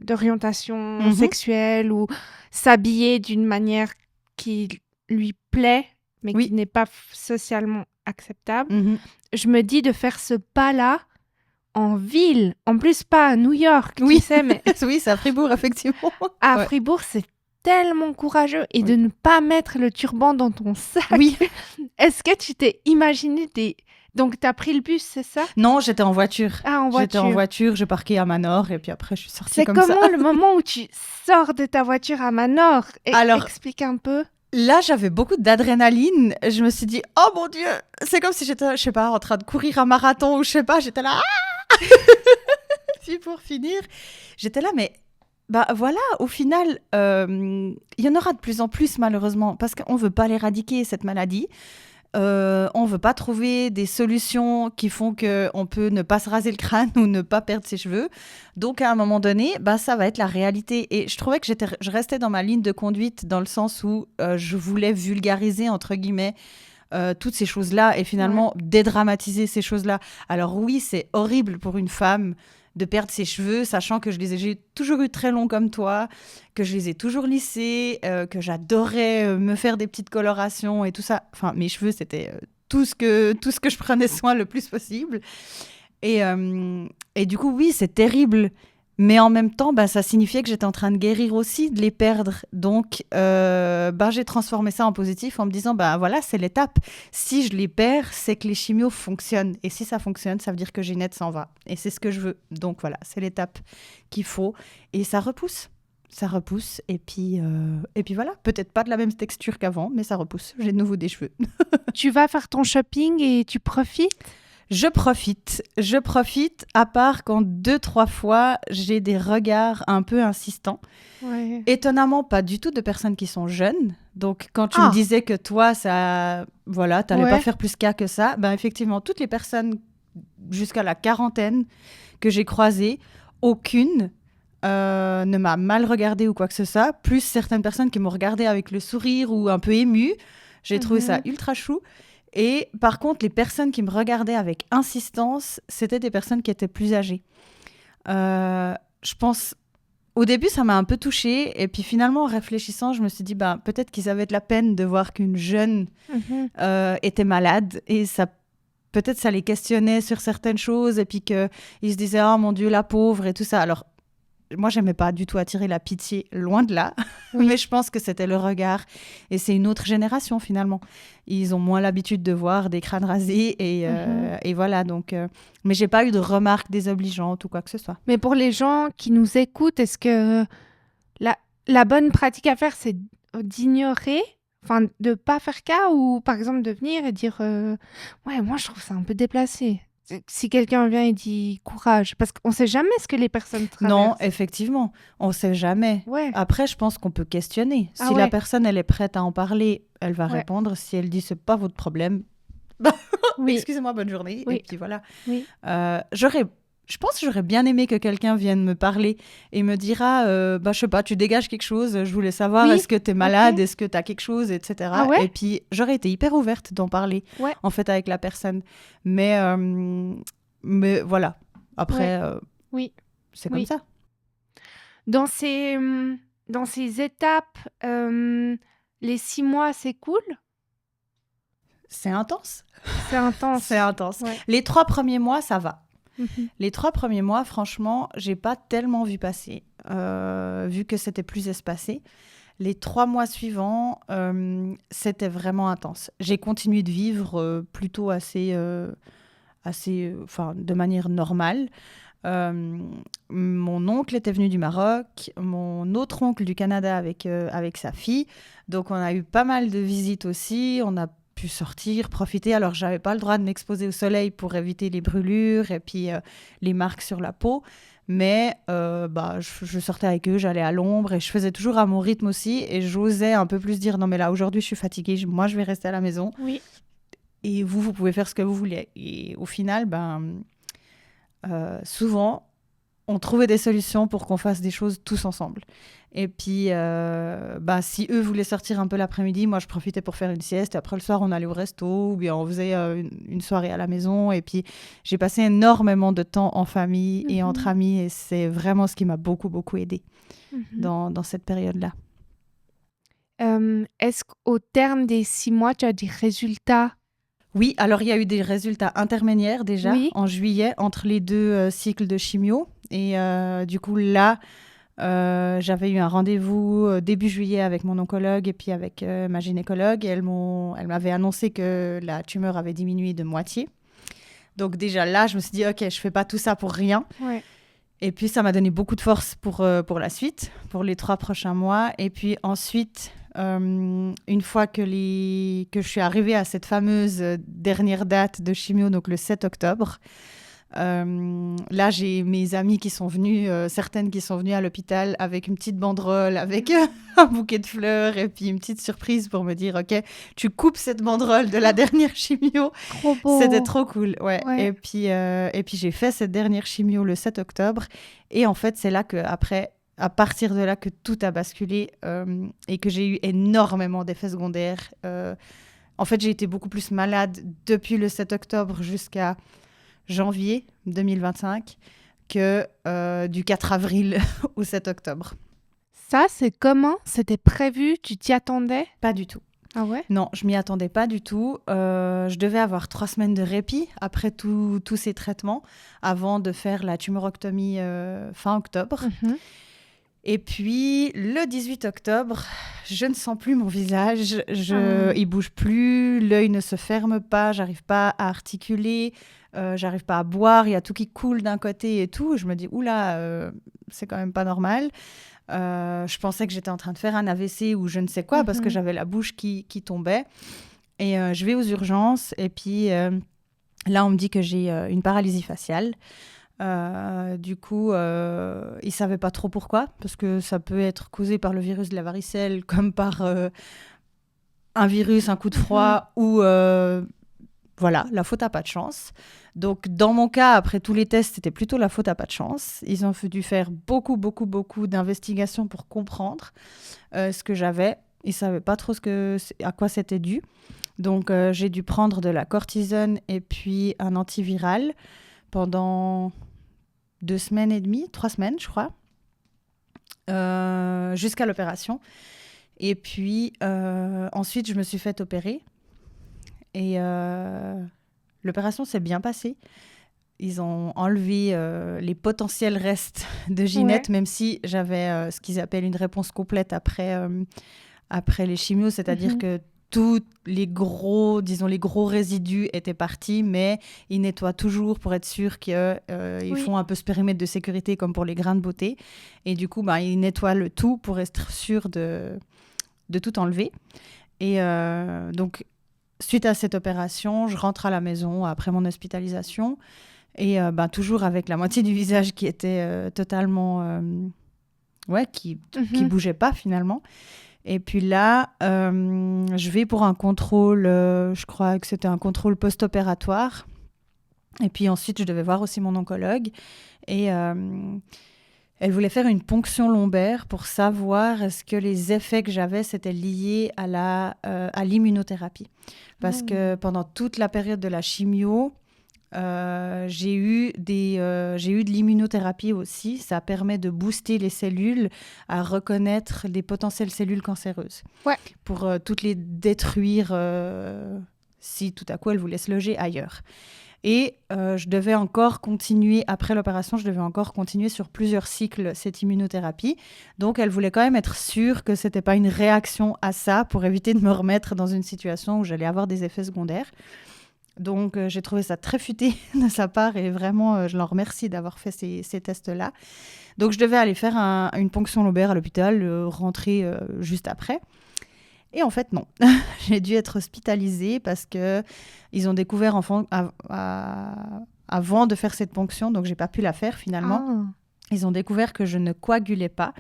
d'orientation sexuelle ou s'habiller d'une manière qui lui plaît, mais qui n'est pas socialement acceptable. Je me dis de faire ce pas-là en ville, en plus pas à New York, tu sais, mais... Oui, c'est à Fribourg, effectivement. À Fribourg, c'est tellement courageux. Et de ne pas mettre le turban dans ton sac. Oui. Est-ce que tu t'es imaginé des... Donc, tu as pris le bus, c'est ça? Non, j'étais en voiture. Ah, en voiture. J'étais en voiture, je parquais à Manor et puis après, je suis sortie comme ça. C'est comment le moment où tu sors de ta voiture à Manor? Alors, explique un peu. Là, j'avais beaucoup d'adrénaline. Je me suis dit, oh mon Dieu, c'est comme si j'étais, je sais pas, en train de courir un marathon ou je sais pas, j'étais là. Puis pour finir, j'étais là, mais voilà, au final, il y en aura de plus en plus malheureusement parce qu'on veut pas l'éradiquer, cette maladie. On veut pas trouver des solutions qui font qu'on peut ne pas se raser le crâne ou ne pas perdre ses cheveux. Donc, à un moment donné, ça va être la réalité. Et je trouvais que je restais dans ma ligne de conduite dans le sens où je voulais vulgariser, entre guillemets, toutes ces choses-là et finalement dédramatiser ces choses-là. Alors oui, c'est horrible pour une femme de perdre ses cheveux, sachant que j'ai toujours eu très longs comme toi, que je les ai toujours lissés, que j'adorais me faire des petites colorations et tout ça. Enfin, mes cheveux, c'était tout ce que je prenais soin le plus possible. Et du coup, oui, c'est terrible. Mais en même temps, ça signifiait que j'étais en train de guérir aussi, de les perdre. Donc, j'ai transformé ça en positif en me disant, voilà, c'est l'étape. Si je les perds, c'est que les chimios fonctionnent. Et si ça fonctionne, ça veut dire que Ginette s'en va. Et c'est ce que je veux. Donc voilà, c'est l'étape qu'il faut. Et ça repousse. Ça repousse. Et puis voilà, peut-être pas de la même texture qu'avant, mais ça repousse. J'ai de nouveau des cheveux. Tu vas faire ton shopping et tu profites? Je profite, à part quand 2-3 fois, j'ai des regards un peu insistants. Ouais. Étonnamment, pas du tout de personnes qui sont jeunes. Donc, quand tu me disais que toi, t'allais pas faire plus cas que ça, effectivement, toutes les personnes jusqu'à la quarantaine que j'ai croisées, aucune ne m'a mal regardée ou quoi que ce soit, plus certaines personnes qui m'ont regardée avec le sourire ou un peu émue. J'ai trouvé ça ultra chou. Et par contre, les personnes qui me regardaient avec insistance, c'était des personnes qui étaient plus âgées. Je pense, au début, ça m'a un peu touchée. Et puis finalement, en réfléchissant, je me suis dit, peut-être qu'ils avaient de la peine de voir qu'une jeune était malade. Et peut-être ça les questionnait sur certaines choses. Et puis qu'ils se disaient, oh mon Dieu, la pauvre et tout ça. Alors, moi, j'aimais pas du tout attirer la pitié, loin de là. Oui. Mais je pense que c'était le regard. Et c'est une autre génération, finalement. Ils ont moins l'habitude de voir des crânes rasés. Et voilà, donc... Mais j'ai pas eu de remarques désobligeantes ou quoi que ce soit. Mais pour les gens qui nous écoutent, est-ce que la bonne pratique à faire, c'est d'ignorer, enfin, de pas faire cas, ou par exemple de venir et dire ouais, moi, je trouve ça un peu déplacé. Si quelqu'un vient et dit courage, parce qu'on ne sait jamais ce que les personnes traversent. Non, effectivement, on ne sait jamais. Ouais. Après, je pense qu'on peut questionner. Si la personne, elle est prête à en parler, elle va répondre. Si elle dit, c'est pas votre problème, excusez-moi, bonne journée. Oui. Et puis voilà. Oui. Je pense que j'aurais bien aimé que quelqu'un vienne me parler et me dira, je sais pas, tu dégages quelque chose, je voulais savoir, est-ce que tu es malade, est-ce que tu as quelque chose, etc. Et puis, j'aurais été hyper ouverte d'en parler, en fait, avec la personne. Mais voilà, après, c'est comme ça. Dans ces étapes, les 6 mois, c'est cool? C'est intense. C'est intense. C'est intense. Ouais. Les 3 premiers mois, ça va. Les 3 premiers mois, franchement, j'ai pas tellement vu passer, vu que c'était plus espacé. Les 3 mois suivants, c'était vraiment intense. J'ai continué de vivre plutôt assez, de manière normale. Mon oncle était venu du Maroc, mon autre oncle du Canada avec sa fille. Donc, on a eu pas mal de visites aussi. On a pu sortir, profiter. Alors, j'avais pas le droit de m'exposer au soleil pour éviter les brûlures et puis les marques sur la peau. Mais je sortais avec eux, j'allais à l'ombre et je faisais toujours à mon rythme aussi. Et j'osais un peu plus dire, non mais là, aujourd'hui, je suis fatiguée. Moi, je vais rester à la maison. Oui. Et vous pouvez faire ce que vous voulez. Et au final, souvent, on trouvait des solutions pour qu'on fasse des choses tous ensemble. Et puis, si eux voulaient sortir un peu l'après-midi, moi, je profitais pour faire une sieste. Et après, le soir, on allait au resto ou bien on faisait une soirée à la maison. Et puis, j'ai passé énormément de temps en famille et entre amis. Et c'est vraiment ce qui m'a beaucoup, beaucoup aidée dans cette période-là. Est-ce qu'au terme des 6 mois, tu as des résultats? Oui, alors il y a eu des résultats intermédiaires déjà en juillet entre les 2 cycles de chimio. Et du coup, là, j'avais eu un rendez-vous début juillet avec mon oncologue et puis avec ma gynécologue. Et elle m'avait annoncé que la tumeur avait diminué de moitié. Donc déjà là, je me suis dit, OK, je fais pas tout ça pour rien. Ouais. Et puis, ça m'a donné beaucoup de force pour la suite, pour les 3 prochains mois. Et puis ensuite, une fois que je suis arrivée à cette fameuse dernière date de chimio, donc le 7 octobre, là, j'ai mes amies qui sont venues, certaines qui sont venues à l'hôpital avec une petite banderole, avec un bouquet de fleurs et puis une petite surprise pour me dire, OK, tu coupes cette banderole de la dernière chimio. Trop beau. C'était trop cool, ouais. Et puis j'ai fait cette dernière chimio le 7 octobre. Et en fait, c'est là qu'après, à partir de là, que tout a basculé et que j'ai eu énormément d'effets secondaires. En fait, j'ai été beaucoup plus malade depuis le 7 octobre jusqu'à janvier 2025 que du 4 avril au 7 octobre. Ça, c'est comment? C'était prévu? Tu t'y attendais? Pas du tout. Ah ouais? Non, je m'y attendais pas du tout. Je devais avoir 3 semaines de répit après tous ces traitements avant de faire la tumorectomie fin octobre. Mhm. Et puis, le 18 octobre, je ne sens plus mon visage. Il bouge plus, l'œil ne se ferme pas, j'arrive pas à articuler, j'arrive pas à boire, il y a tout qui coule d'un côté et tout. Je me dis, oula, c'est quand même pas normal. Je pensais que j'étais en train de faire un AVC ou je ne sais quoi parce que j'avais la bouche qui tombait. Et je vais aux urgences et puis là, on me dit que j'ai une paralysie faciale. Du coup, ils ne savaient pas trop pourquoi, parce que ça peut être causé par le virus de la varicelle, comme par un virus, un coup de froid, ou voilà, la faute à pas de chance. Donc, dans mon cas, après tous les tests, c'était plutôt la faute à pas de chance. Ils ont dû faire beaucoup d'investigations pour comprendre ce que j'avais. Ils ne savaient pas trop à quoi c'était dû. Donc, j'ai dû prendre de la cortisone et puis un antiviral pendant 2 semaines et demie, 3 semaines, je crois, jusqu'à l'opération. Et puis, ensuite, je me suis fait opérer. Et l'opération s'est bien passée. Ils ont enlevé les potentiels restes de Ginette, même si j'avais ce qu'ils appellent une réponse complète après les chimios, c'est-à-dire que tous les gros résidus étaient partis, mais ils nettoient toujours pour être sûr qu'ils font un peu ce périmètre de sécurité comme pour les grains de beauté. Et du coup, ils nettoient le tout pour être sûr de tout enlever. Et donc, suite à cette opération, je rentre à la maison après mon hospitalisation et toujours avec la moitié du visage qui était totalement... qui bougeait pas finalement. Et puis là, je vais pour un contrôle, je crois que c'était un contrôle post-opératoire. Et puis ensuite, je devais voir aussi mon oncologue. Et elle voulait faire une ponction lombaire pour savoir est-ce que les effets que j'avais, c'était lié à l'immunothérapie. Parce que pendant toute la période de la chimio, j'ai eu de l'immunothérapie aussi. Ça permet de booster les cellules à reconnaître les potentielles cellules cancéreuses. Ouais. Pour toutes les détruire si tout à coup elles voulaient se loger ailleurs. Et je devais encore continuer, après l'opération, sur plusieurs cycles cette immunothérapie. Donc, elle voulait quand même être sûre que ce n'était pas une réaction à ça pour éviter de me remettre dans une situation où j'allais avoir des effets secondaires. Donc, j'ai trouvé ça très futé de sa part et vraiment, je l'en remercie d'avoir fait ces tests-là. Donc, je devais aller faire une ponction lombaire à l'hôpital, rentrer juste après. Et en fait, non. J'ai dû être hospitalisée parce qu'ils ont découvert avant de faire cette ponction, donc je n'ai pas pu la faire finalement. Ah. Ils ont découvert que je ne coagulais pas.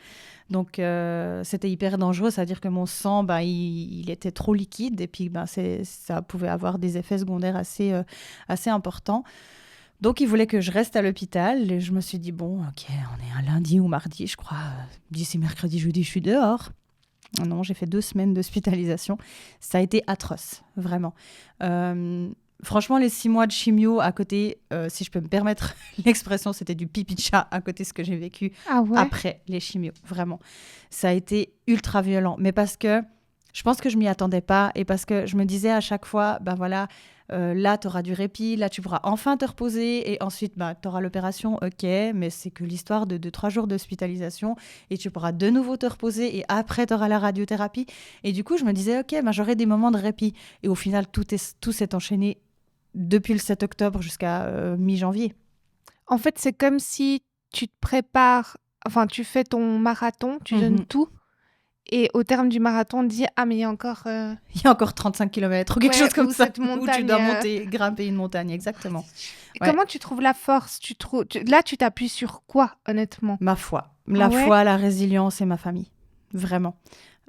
Donc, c'était hyper dangereux. C'est-à-dire que mon sang, il était trop liquide. Et puis, ça pouvait avoir des effets secondaires assez importants. Donc, ils voulaient que je reste à l'hôpital. Et je me suis dit, bon, OK, on est un lundi ou mardi, je crois. D'ici mercredi, jeudi, je suis dehors. Non, j'ai fait 2 semaines d'hospitalisation. Ça a été atroce, vraiment. Franchement, les 6 mois de chimio à côté, si je peux me permettre l'expression, c'était du pipi de chat à côté de ce que j'ai vécu après les chimios. Vraiment. Ça a été ultra violent. Mais parce que je pense que je m'y attendais pas et parce que je me disais à chaque fois, là, tu auras du répit, là, tu pourras enfin te reposer et ensuite, tu auras l'opération, ok, mais c'est que l'histoire de 3 jours d'hospitalisation et tu pourras de nouveau te reposer et après, tu auras la radiothérapie. Et du coup, je me disais, ok, j'aurai des moments de répit. Et au final, tout s'est enchaîné depuis le 7 octobre jusqu'à mi-janvier. En fait, c'est comme si tu te prépares, enfin, tu fais ton marathon, tu donnes tout. Et au terme du marathon, on te dit « Ah, mais il y a encore... Il y a encore 35 km ou quelque chose comme ça, montagne, où tu dois grimper une montagne, exactement. Comment tu trouves la force? Là, tu t'appuies sur quoi, honnêtement? Ma foi. La foi, la résilience et ma famille. Vraiment.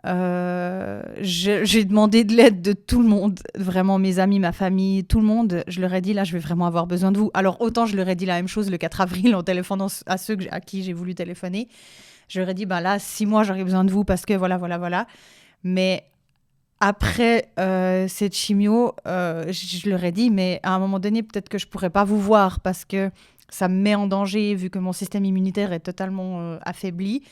J'ai demandé de l'aide de tout le monde, vraiment mes amis, ma famille, tout le monde. Je leur ai dit, là, je vais vraiment avoir besoin de vous. Alors, autant je leur ai dit la même chose le 4 avril en téléphonant à ceux à qui j'ai voulu téléphoner. Je leur ai dit, là, 6 mois, j'aurai besoin de vous parce que voilà. Mais après cette chimio, je leur ai dit, mais à un moment donné, peut-être que je ne pourrais pas vous voir parce que ça me met en danger vu que mon système immunitaire est totalement affaibli.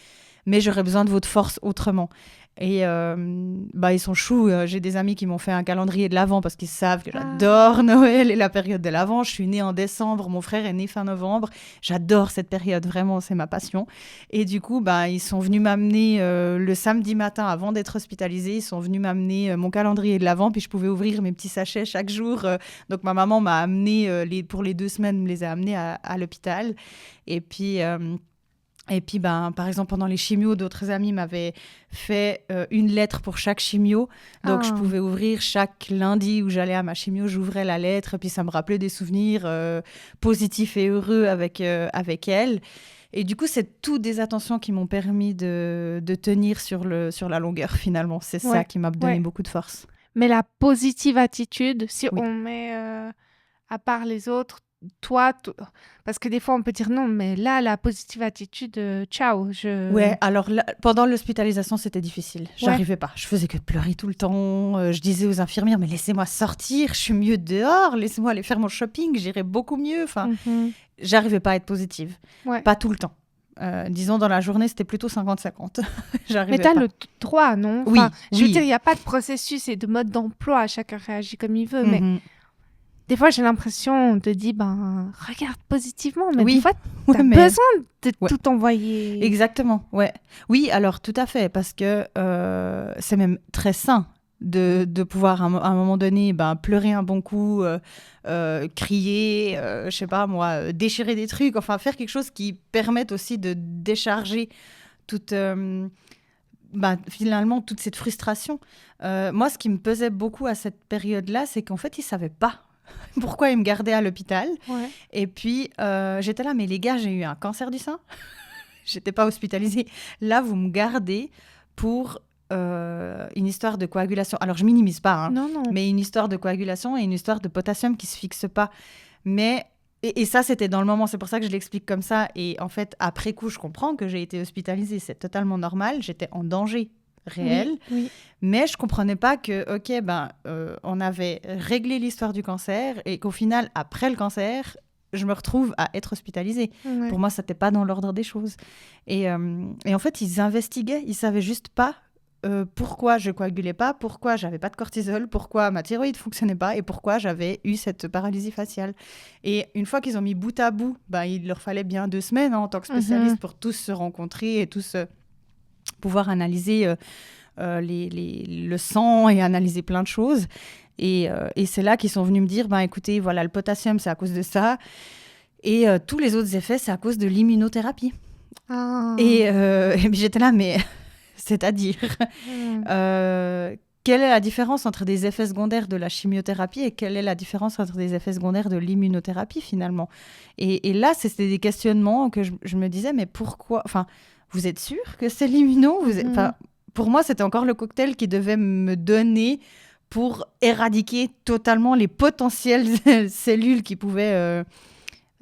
Mais j'aurais besoin de votre force autrement. Et ils sont choux. J'ai des amis qui m'ont fait un calendrier de l'Avent parce qu'ils savent que j'adore Noël et la période de l'Avent. Je suis née en décembre, mon frère est né fin novembre. J'adore cette période, vraiment, c'est ma passion. Et du coup, ils sont venus m'amener le samedi matin avant d'être hospitalisée. Ils sont venus m'amener mon calendrier de l'Avent, puis je pouvais ouvrir mes petits sachets chaque jour. Donc ma maman m'a amené, pour les 2 semaines, me les a amenés à l'hôpital. Et puis... par exemple, pendant les chimios, d'autres amis m'avaient fait une lettre pour chaque chimio. Donc, je pouvais ouvrir chaque lundi où j'allais à ma chimio, j'ouvrais la lettre. Puis, ça me rappelait des souvenirs positifs et heureux avec elle. Et du coup, c'est toutes des attentions qui m'ont permis de tenir sur la longueur, finalement. C'est ça qui m'a donné beaucoup de force. Mais la positive attitude, si on met à part les autres, toi, parce que des fois on peut dire non, mais là, la positive attitude, ciao. Ouais, alors là, pendant l'hospitalisation, c'était difficile. J'arrivais pas. Je faisais que pleurer tout le temps. Je disais aux infirmières, mais laissez-moi sortir, je suis mieux dehors, laissez-moi aller faire mon shopping, j'irai beaucoup mieux. Enfin, j'arrivais pas à être positive. Pas tout le temps. Disons, dans la journée, c'était plutôt 50-50. Mais tu as le droit, non? Oui, je veux dire, il n'y a pas de processus et de mode d'emploi. Chacun réagit comme il veut, mais... Des fois, j'ai l'impression, on te dit, regarde positivement, mais des fois, tu as besoin de tout envoyer. Exactement, ouais. Oui, alors tout à fait, parce que c'est même très sain de pouvoir, à un moment donné, pleurer un bon coup, crier, je sais pas moi, déchirer des trucs, enfin faire quelque chose qui permette aussi de décharger toute... finalement, toute cette frustration. Moi, ce qui me pesait beaucoup à cette période-là, c'est qu'en fait, ils ne savaient pas pourquoi ils me gardaient à l'hôpital. Et puis, j'étais là, mais les gars, j'ai eu un cancer du sein. J'étais pas hospitalisée. Là, vous me gardez pour une histoire de coagulation. Alors, je minimise pas, non. Mais une histoire de coagulation et une histoire de potassium qui se fixe pas. Mais... Et ça, c'était dans le moment, c'est pour ça que je l'explique comme ça. Et en fait, après coup, je comprends que j'ai été hospitalisée, c'est totalement normal. J'étais en danger réel. Oui. Mais je ne comprenais pas que, on avait réglé l'histoire du cancer et qu'au final, après le cancer, je me retrouve à être hospitalisée. Ouais. Pour moi, ça n'était pas dans l'ordre des choses. Et en fait, ils investiguaient, ils ne savaient juste pas pourquoi je coagulais pas, pourquoi j'avais pas de cortisol, pourquoi ma thyroïde fonctionnait pas et pourquoi j'avais eu cette paralysie faciale. Et une fois qu'ils ont mis bout à bout, il leur fallait bien 2 semaines en tant que spécialistes pour tous se rencontrer et tous pouvoir analyser le sang et analyser plein de choses. Et c'est là qu'ils sont venus me dire, écoutez, voilà, le potassium, c'est à cause de ça. Et tous les autres effets, c'est à cause de l'immunothérapie. Et puis j'étais là, mais... C'est-à-dire, quelle est la différence entre des effets secondaires de la chimiothérapie et quelle est la différence entre des effets secondaires de l'immunothérapie, finalement? Et là, c'était des questionnements que je me disais, mais pourquoi? Enfin, vous êtes sûr que c'est l'immuno? Pour moi, c'était encore le cocktail qui devait me donner pour éradiquer totalement les potentielles cellules qui pouvaient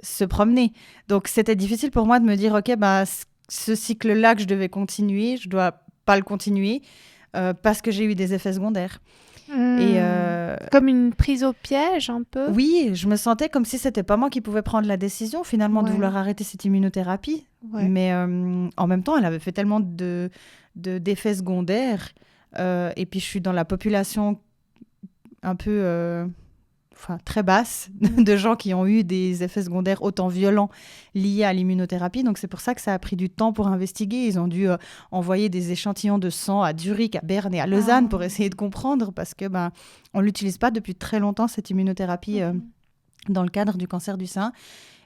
se promener. Donc, c'était difficile pour moi de me dire, OK, ce cycle-là que je devais continuer, je dois pas le continuer parce que j'ai eu des effets secondaires. Et comme une prise au piège un peu. Oui, je me sentais comme si c'était pas moi qui pouvais prendre la décision finalement de vouloir arrêter cette immunothérapie. Mais en même temps, elle avait fait tellement d'effets secondaires. Et puis je suis dans la population un peu très basse de gens qui ont eu des effets secondaires autant violents liés à l'immunothérapie. Donc, c'est pour ça que ça a pris du temps pour investiguer. Ils ont dû envoyer des échantillons de sang à Zurich, à Berne et à Lausanne pour essayer de comprendre parce que on l'utilise pas depuis très longtemps, cette immunothérapie, dans le cadre du cancer du sein.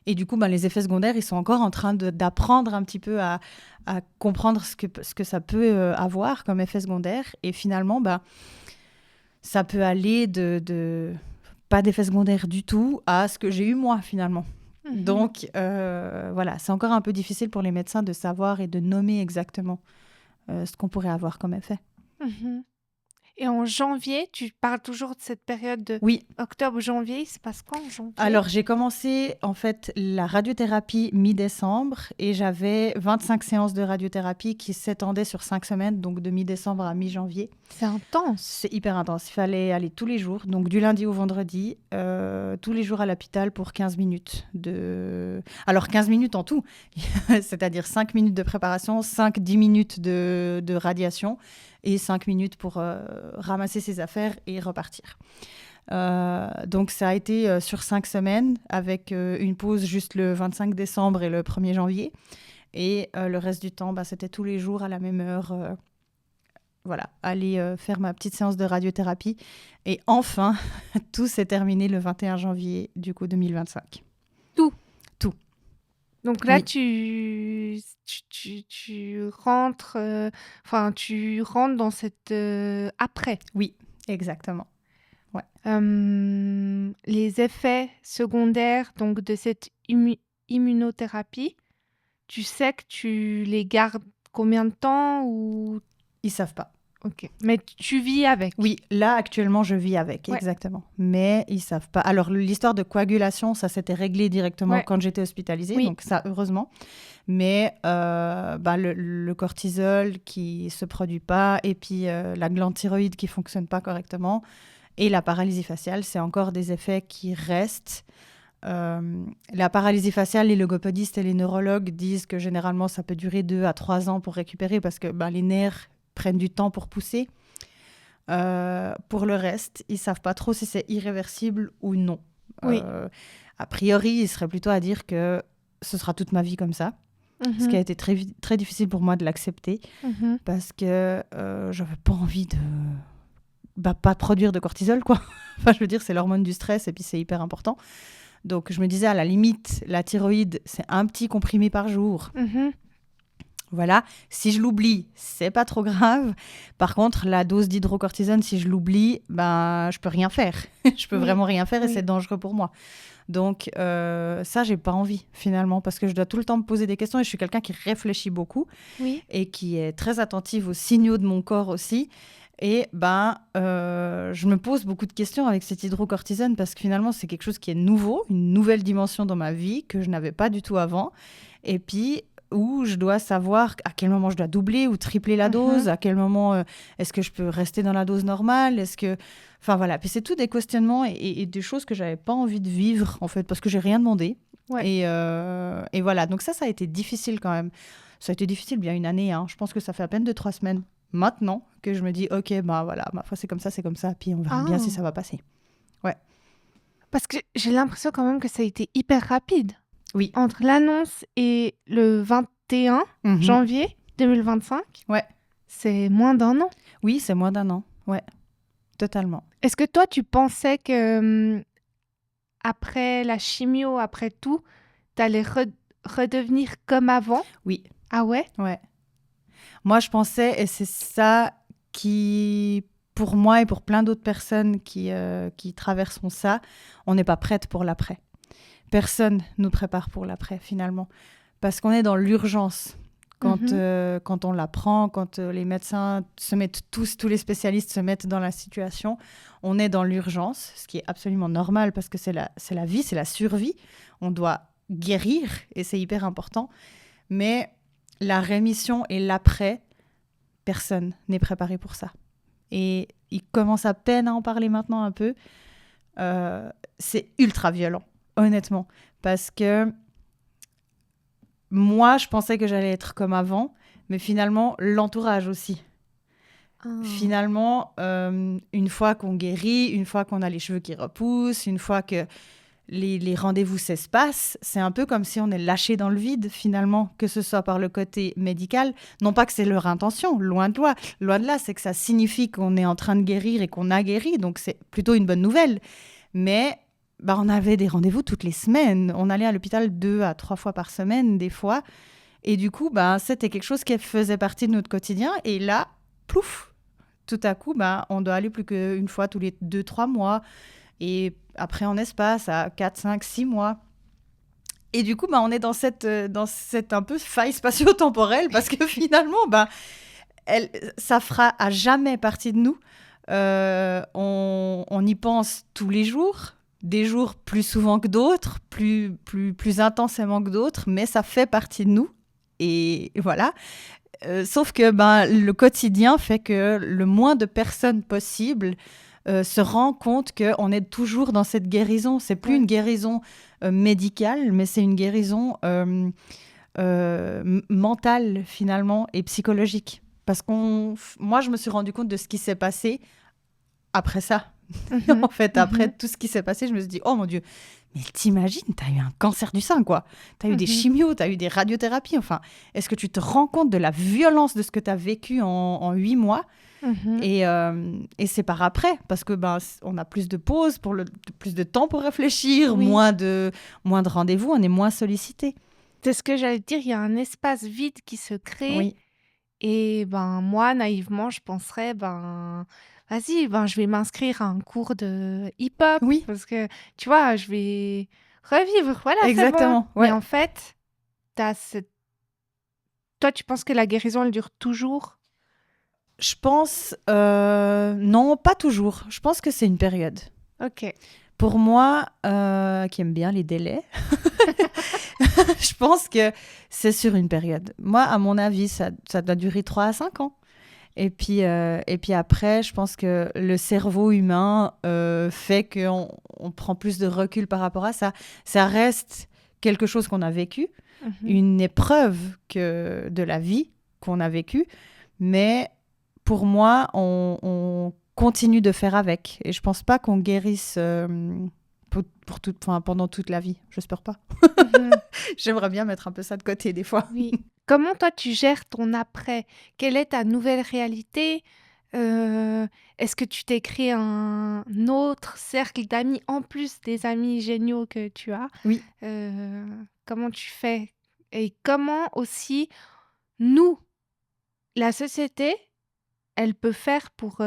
Et du coup, les effets secondaires, ils sont encore en train d'apprendre un petit peu à comprendre ce que ça peut avoir comme effet secondaire. Et finalement, ça peut aller de pas d'effets secondaires du tout à ce que j'ai eu moi finalement. Donc voilà, c'est encore un peu difficile pour les médecins de savoir et de nommer exactement ce qu'on pourrait avoir comme effet. Et en janvier, tu parles toujours de cette période de octobre-janvier, il se passe quoi en janvier? Alors j'ai commencé en fait la radiothérapie mi-décembre et j'avais 25 séances de radiothérapie qui s'étendaient sur 5 semaines, donc de mi-décembre à mi-janvier. C'est intense. C'est hyper intense, il fallait aller tous les jours, donc du lundi au vendredi, tous les jours à l'hôpital pour 15 minutes. Alors 15 minutes en tout, c'est-à-dire 5 minutes de préparation, 5-10 minutes de radiation et 5 minutes pour ramasser ses affaires et repartir. Donc ça a été sur 5 semaines avec une pause juste le 25 décembre et le 1er janvier. Et le reste du temps, c'était tous les jours à la même heure. Voilà, aller faire ma petite séance de radiothérapie. Et enfin, tout s'est terminé le 21 janvier du coup 2025. Tout. Donc là, oui. tu rentres, tu rentres dans cette après. Oui, exactement. Ouais. Les effets secondaires donc de cette immunothérapie, tu sais que tu les gardes combien de temps ou... Ils savent pas. Ok. Mais tu vis avec. Oui, là, actuellement, je vis avec, exactement. Mais ils savent pas. Alors, l'histoire de coagulation, ça s'était réglé directement quand j'étais hospitalisée, donc ça, heureusement. Mais le cortisol qui se produit pas, et puis la glande thyroïde qui fonctionne pas correctement, et la paralysie faciale, c'est encore des effets qui restent. La paralysie faciale, les logopédistes et les neurologues disent que généralement, ça peut durer 2 à 3 ans pour récupérer parce que les nerfs prennent du temps pour pousser. Pour le reste, ils ne savent pas trop si c'est irréversible ou non. A priori, il serait plutôt à dire que ce sera toute ma vie comme ça. Ce qui a été très, très difficile pour moi de l'accepter parce que je n'avais pas envie de... pas produire de cortisol, quoi. Enfin, je veux dire, c'est l'hormone du stress et puis c'est hyper important. Donc, je me disais, à la limite, la thyroïde, c'est un petit comprimé par jour. Voilà, si je l'oublie, c'est pas trop grave. Par contre, la dose d'hydrocortisone, si je l'oublie, je peux rien faire. Je peux vraiment rien faire et c'est dangereux pour moi. Donc, ça, j'ai pas envie, finalement, parce que je dois tout le temps me poser des questions et je suis quelqu'un qui réfléchit beaucoup et qui est très attentive aux signaux de mon corps aussi. Et je me pose beaucoup de questions avec cette hydrocortisone parce que finalement, c'est quelque chose qui est nouveau, une nouvelle dimension dans ma vie que je n'avais pas du tout avant. Et puis, où je dois savoir à quel moment je dois doubler ou tripler la dose, à quel moment est-ce que je peux rester dans la dose normale, est-ce que... Enfin voilà, puis c'est tout des questionnements et des choses que j'avais pas envie de vivre en fait parce que j'ai rien demandé. Et voilà, donc ça a été difficile quand même. Ça a été difficile bien une année, hein. Je pense que ça fait à peine 2-3 semaines maintenant que je me dis ok, voilà, ma foi c'est comme ça, puis on verra bien si ça va passer. Ouais. Parce que j'ai l'impression quand même que ça a été hyper rapide. Oui. Entre l'annonce et le 21 janvier 2025, c'est moins d'1 an. Oui, c'est moins d'1 an, ouais, totalement. Est-ce que toi, tu pensais que après la chimio, après tout, t'allais redevenir comme avant? Oui. Ah ouais? Ouais. Moi, je pensais, et c'est ça qui, pour moi et pour plein d'autres personnes qui traversent ça, on n'est pas prête pour l'après. Personne nous prépare pour l'après, finalement. Parce qu'on est dans l'urgence. Quand on l'apprend, quand les médecins se mettent tous les spécialistes se mettent dans la situation, on est dans l'urgence, ce qui est absolument normal parce que c'est la vie, c'est la survie. On doit guérir et c'est hyper important. Mais la rémission et l'après, personne n'est préparé pour ça. Et il commence à peine à en parler maintenant un peu. C'est ultra violent. Honnêtement, parce que moi, je pensais que j'allais être comme avant, mais finalement, l'entourage aussi. Finalement, une fois qu'on guérit, une fois qu'on a les cheveux qui repoussent, une fois que les rendez-vous s'espacent, c'est un peu comme si on est lâché dans le vide, finalement, que ce soit par le côté médical. Non pas que c'est leur intention, loin de là, c'est que ça signifie qu'on est en train de guérir et qu'on a guéri, donc c'est plutôt une bonne nouvelle. Mais... on avait des rendez-vous toutes les semaines. On allait à l'hôpital 2 à 3 fois par semaine, des fois. Et du coup, c'était quelque chose qui faisait partie de notre quotidien. Et là, plouf, tout à coup, on doit aller plus qu'une fois tous les 2-3 mois. Et après, en espace, à 4, 5, 6 mois. Et du coup, on est dans cette un peu faille spatio-temporelle parce que finalement, ça fera à jamais partie de nous. On y pense tous les jours. Des jours plus souvent que d'autres, plus intensément que d'autres, mais ça fait partie de nous. Et voilà. Sauf que le quotidien fait que le moins de personnes possible se rend compte qu'on est toujours dans cette guérison. C'est plus une guérison médicale, mais c'est une guérison mentale, finalement, et psychologique. Parce moi, je me suis rendu compte de ce qui s'est passé après ça. Mhm. En fait, après Mhm. tout ce qui s'est passé, je me suis dit, oh mon Dieu, mais t'imagines, t'as eu un cancer du sein, quoi. T'as eu des Mhm. chimios, t'as eu des radiothérapies. Enfin, est-ce que tu te rends compte de la violence de ce que t'as vécu en 8 mois? Mhm. Et c'est par après, parce que on a plus de pauses, plus de temps pour réfléchir, Oui, moins de rendez-vous, on est moins sollicité. c'est ce que j'allais te dire. Il y a un espace vide qui se crée. Oui, Et ben moi, naïvement, je penserais, ben vas-y, ben je vais m'inscrire à un cours de hip-hop oui, parce que tu vois, je vais revivre. Voilà, c'est bon. exactement. Mais Ouais. en fait, toi, tu penses que la guérison, elle dure toujours? Je pense, non, pas toujours. Je pense que c'est une période. Ok. Pour moi, qui aime bien les délais, je pense que c'est sur une période. Moi, à mon avis, ça doit durer 3 à 5 ans. Et puis après, je pense que le cerveau humain fait qu'on prend plus de recul par rapport à ça. Ça reste quelque chose qu'on a vécu, Mhm. une épreuve de la vie qu'on a vécue, mais pour moi, on continue de faire avec. Et je pense pas qu'on guérisse pendant toute la vie. J'espère pas. Mhm. J'aimerais bien mettre un peu ça de côté des fois. Oui. Comment toi tu gères ton après? Quelle est ta nouvelle réalité? Est-ce que tu t'es créé un autre cercle d'amis en plus des amis géniaux que tu as? Oui. Heu, Comment tu fais? Et comment aussi nous, la société, elle peut faire pour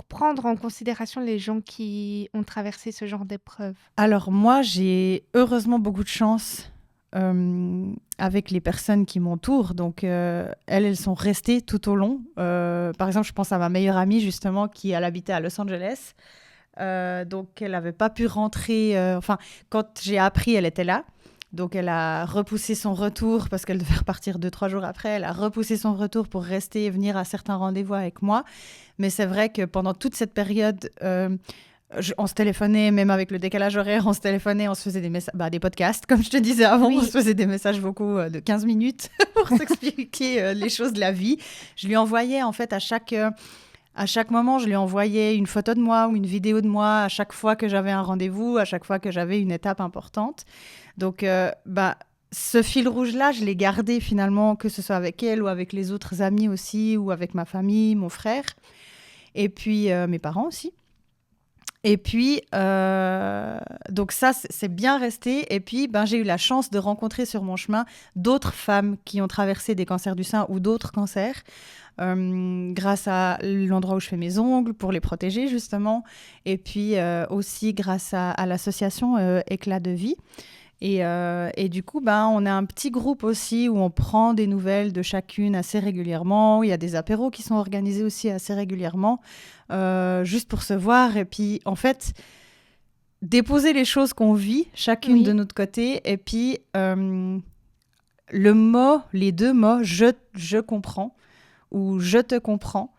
prendre en considération les gens qui ont traversé ce genre d'épreuve? Alors moi, j'ai heureusement beaucoup de chance avec les personnes qui m'entourent. Donc elles sont restées tout au long. Par exemple, je pense à ma meilleure amie justement qui elle habitait à Los Angeles. Donc elle n'avait pas pu rentrer. Enfin, quand j'ai appris, elle était là. Donc elle a repoussé son retour parce qu'elle devait repartir 2, 3 jours après. Elle a repoussé son retour pour rester et venir à certains rendez-vous avec moi. Mais c'est vrai que pendant toute cette période, on se téléphonait, même avec le décalage horaire, on se téléphonait, on se faisait des podcasts, comme je te disais avant, on se Oui. faisait des messages vocaux de 15 minutes pour s'expliquer les choses de la vie. Je lui envoyais en fait à chaque moment, je lui envoyais une photo de moi ou une vidéo de moi à chaque fois que j'avais un rendez-vous, à chaque fois que j'avais une étape importante. Donc, ce fil rouge-là, je l'ai gardé finalement, que ce soit avec elle ou avec les autres amis aussi, ou avec ma famille, mon frère, et puis mes parents aussi. Et puis, donc ça, c'est bien resté. Et puis, j'ai eu la chance de rencontrer sur mon chemin d'autres femmes qui ont traversé des cancers du sein ou d'autres cancers, grâce à l'endroit où je fais mes ongles pour les protéger, justement. Et puis aussi grâce à l'association Éclat de vie. Et du coup, on a un petit groupe aussi où on prend des nouvelles de chacune assez régulièrement. Il y a des apéros qui sont organisés aussi assez régulièrement, juste pour se voir. Et puis, en fait, déposer les choses qu'on vit, chacune de Oui. notre côté. Et puis, les deux mots, je comprends ou je te comprends,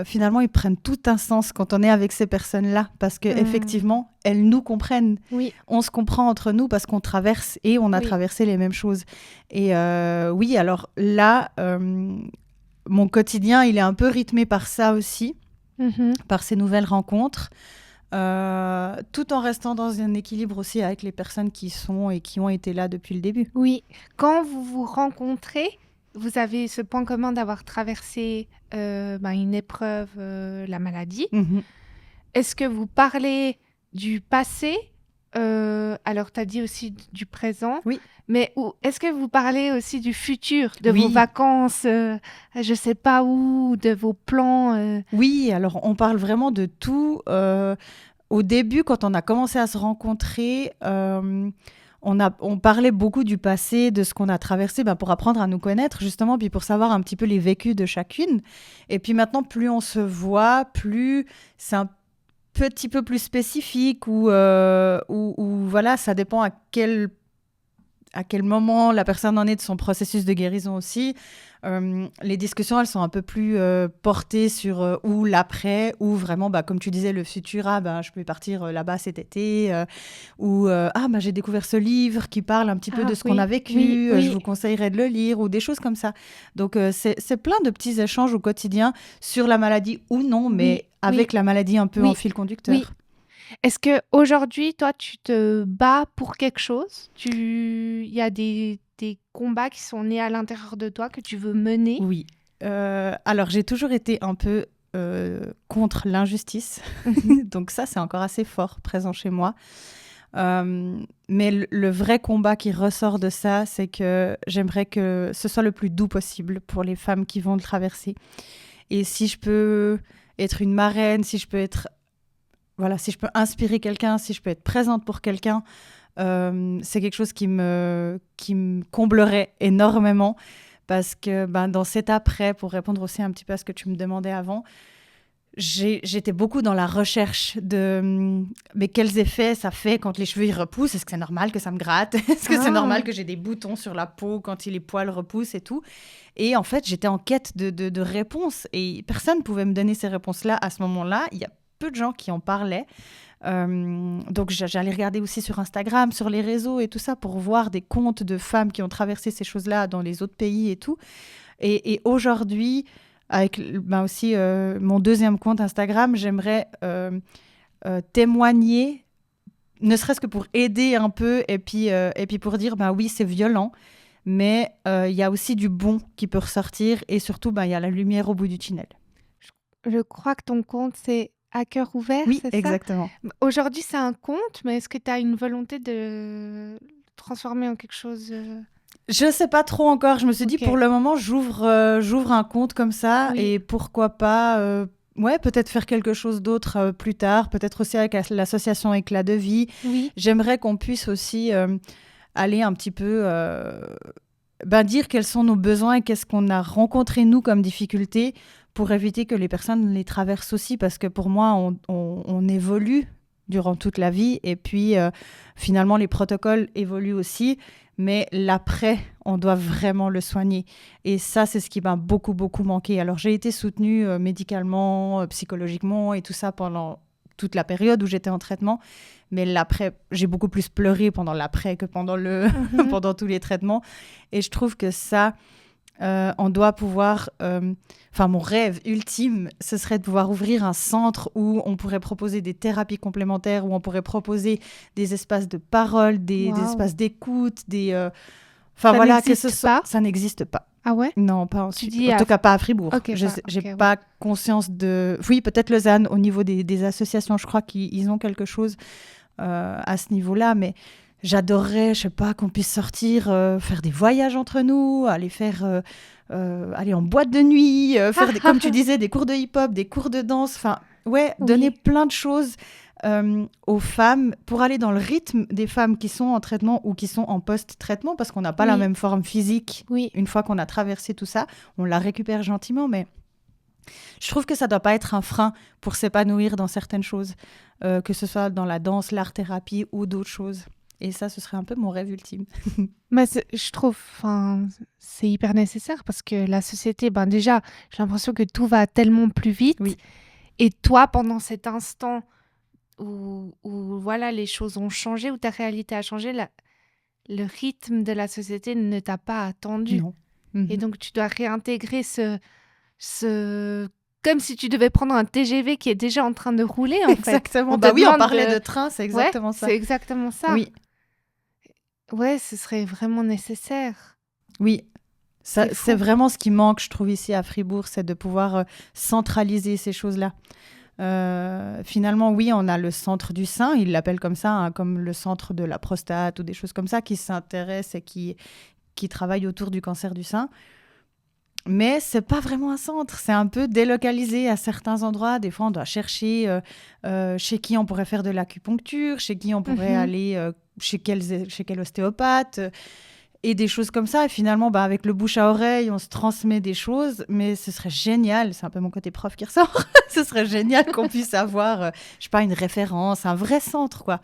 finalement, ils prennent tout un sens quand on est avec ces personnes-là, parce Mmh. qu'effectivement, elles nous comprennent. Oui, On se comprend entre nous parce qu'on traverse et on a oui. traversé les mêmes choses. Et oui, alors là, mon quotidien, il est un peu rythmé par ça aussi, Mmh. par ces nouvelles rencontres, tout en restant dans un équilibre aussi avec les personnes qui sont et qui ont été là depuis le début. Oui. Quand vous vous rencontrez, vous avez ce point commun d'avoir traversé, une épreuve, la maladie. Mhm. Est-ce que vous parlez du passé? Alors tu as dit aussi du présent, Oui, mais est-ce que vous parlez aussi du futur, de vos oui. vacances, je sais pas où, de vos plans, Oui, alors on parle vraiment de tout. Au début, quand on a commencé à se rencontrer, on parlait beaucoup du passé, de ce qu'on a traversé, pour apprendre à nous connaître justement, puis pour savoir un petit peu les vécus de chacune. Et puis maintenant, plus on se voit, plus c'est un petit peu plus spécifique ou voilà, ça dépend à quel à quel moment la personne en est de son processus de guérison aussi. Les discussions, elles sont un peu plus portées sur ou l'après, ou vraiment, comme tu disais, le futur. Je peux partir là-bas cet été, ou j'ai découvert ce livre qui parle un petit peu de ce qu'on a vécu, je vous conseillerais de le lire, ou des choses comme ça. Donc, c'est plein de petits échanges au quotidien sur la maladie ou non, mais avec la maladie un peu en fil conducteur. Oui. Est-ce qu'aujourd'hui, toi, tu te bats pour quelque chose ? Il y a des combats qui sont nés à l'intérieur de toi que tu veux mener ? Oui. Alors, j'ai toujours été un peu contre l'injustice. Donc ça, c'est encore assez fort présent chez moi. Mais le vrai combat qui ressort de ça, c'est que j'aimerais que ce soit le plus doux possible pour les femmes qui vont le traverser. Et si je peux être une marraine, si je peux inspirer quelqu'un, si je peux être présente pour quelqu'un, c'est quelque chose qui me comblerait énormément, parce que dans cet après, pour répondre aussi un petit peu à ce que tu me demandais avant, j'étais beaucoup dans la recherche de mais quels effets ça fait quand les cheveux ils repoussent. Est-ce que c'est normal que ça me gratte ? Est-ce que c'est normal que j'ai des boutons sur la peau quand les poils repoussent et tout ? Et en fait, j'étais en quête de réponses, et personne ne pouvait me donner ces réponses-là à ce moment-là. Il y a peu de gens qui en parlaient. Donc j'allais regarder aussi sur Instagram, sur les réseaux et tout ça, pour voir des comptes de femmes qui ont traversé ces choses-là dans les autres pays et tout. Et aujourd'hui, avec aussi mon deuxième compte Instagram, j'aimerais témoigner, ne serait-ce que pour aider un peu, et puis pour dire oui, c'est violent, mais il y a aussi du bon qui peut ressortir, et surtout il y a la lumière au bout du tunnel. Je crois que ton compte, c'est À Cœur Ouvert, oui, c'est ça ? Exactement. Aujourd'hui, c'est un compte, mais est-ce que tu as une volonté de transformer en quelque chose Je sais pas trop encore. Je me suis dit, pour le moment, j'ouvre un compte comme ça, et pourquoi pas peut-être faire quelque chose d'autre plus tard, peut-être aussi avec l'association Éclat de Vie. Oui. J'aimerais qu'on puisse aussi aller un petit peu dire quels sont nos besoins et qu'est-ce qu'on a rencontré nous comme difficultés, pour éviter que les personnes les traversent aussi, parce que pour moi, on évolue durant toute la vie, et puis finalement les protocoles évoluent aussi, mais l'après, on doit vraiment le soigner, et ça, c'est ce qui m'a beaucoup manqué. Alors j'ai été soutenue médicalement, psychologiquement et tout ça pendant toute la période où j'étais en traitement, mais l'après, j'ai beaucoup plus pleuré pendant l'après que pendant pendant tous les traitements, et je trouve que ça, on doit pouvoir... mon rêve ultime, ce serait de pouvoir ouvrir un centre où on pourrait proposer des thérapies complémentaires, où on pourrait proposer des espaces de parole, des espaces d'écoute, ça n'existe pas ? Ça n'existe pas. Ah ouais ? Non, pas en tout cas pas à Fribourg. J'ai pas conscience de... Oui, peut-être Lausanne, au niveau des associations, je crois qu'ils ont quelque chose à ce niveau-là, mais... J'adorerais, je sais pas, qu'on puisse sortir, faire des voyages entre nous, aller faire, aller en boîte de nuit, faire, comme tu disais, des cours de hip-hop, des cours de danse, donner plein de choses aux femmes pour aller dans le rythme des femmes qui sont en traitement ou qui sont en post-traitement, parce qu'on n'a pas la même forme physique. Une fois qu'on a traversé tout ça, on la récupère gentiment, mais je trouve que ça doit pas être un frein pour s'épanouir dans certaines choses, que ce soit dans la danse, l'art-thérapie ou d'autres choses. Et ça, ce serait un peu mon rêve ultime. Mais je trouve, c'est hyper nécessaire, parce que la société, déjà, j'ai l'impression que tout va tellement plus vite. Oui. Et toi, pendant cet instant où voilà, les choses ont changé, où ta réalité a changé, le rythme de la société ne t'a pas attendu. Non. Et donc, tu dois réintégrer comme si tu devais prendre un TGV qui est déjà en train de rouler, en fait. Exactement. On parlait de train, c'est exactement ça. C'est exactement ça. Oui. Ouais, ce serait vraiment nécessaire. Oui, c'est vraiment ce qui manque, je trouve, ici à Fribourg, c'est de pouvoir centraliser ces choses-là. Finalement, oui, on a le centre du sein, ils l'appellent comme ça, comme le centre de la prostate ou des choses comme ça, qui s'intéressent et qui travaillent autour du cancer du sein. Mais c'est pas vraiment un centre, c'est un peu délocalisé à certains endroits. Des fois, on doit chercher chez qui on pourrait faire de l'acupuncture, chez qui on pourrait aller, chez quel ostéopathe, et des choses comme ça. Et finalement, avec le bouche à oreille, on se transmet des choses, mais ce serait génial, c'est un peu mon côté prof qui ressort, ce serait génial qu'on puisse avoir, je sais pas, une référence, un vrai centre, quoi.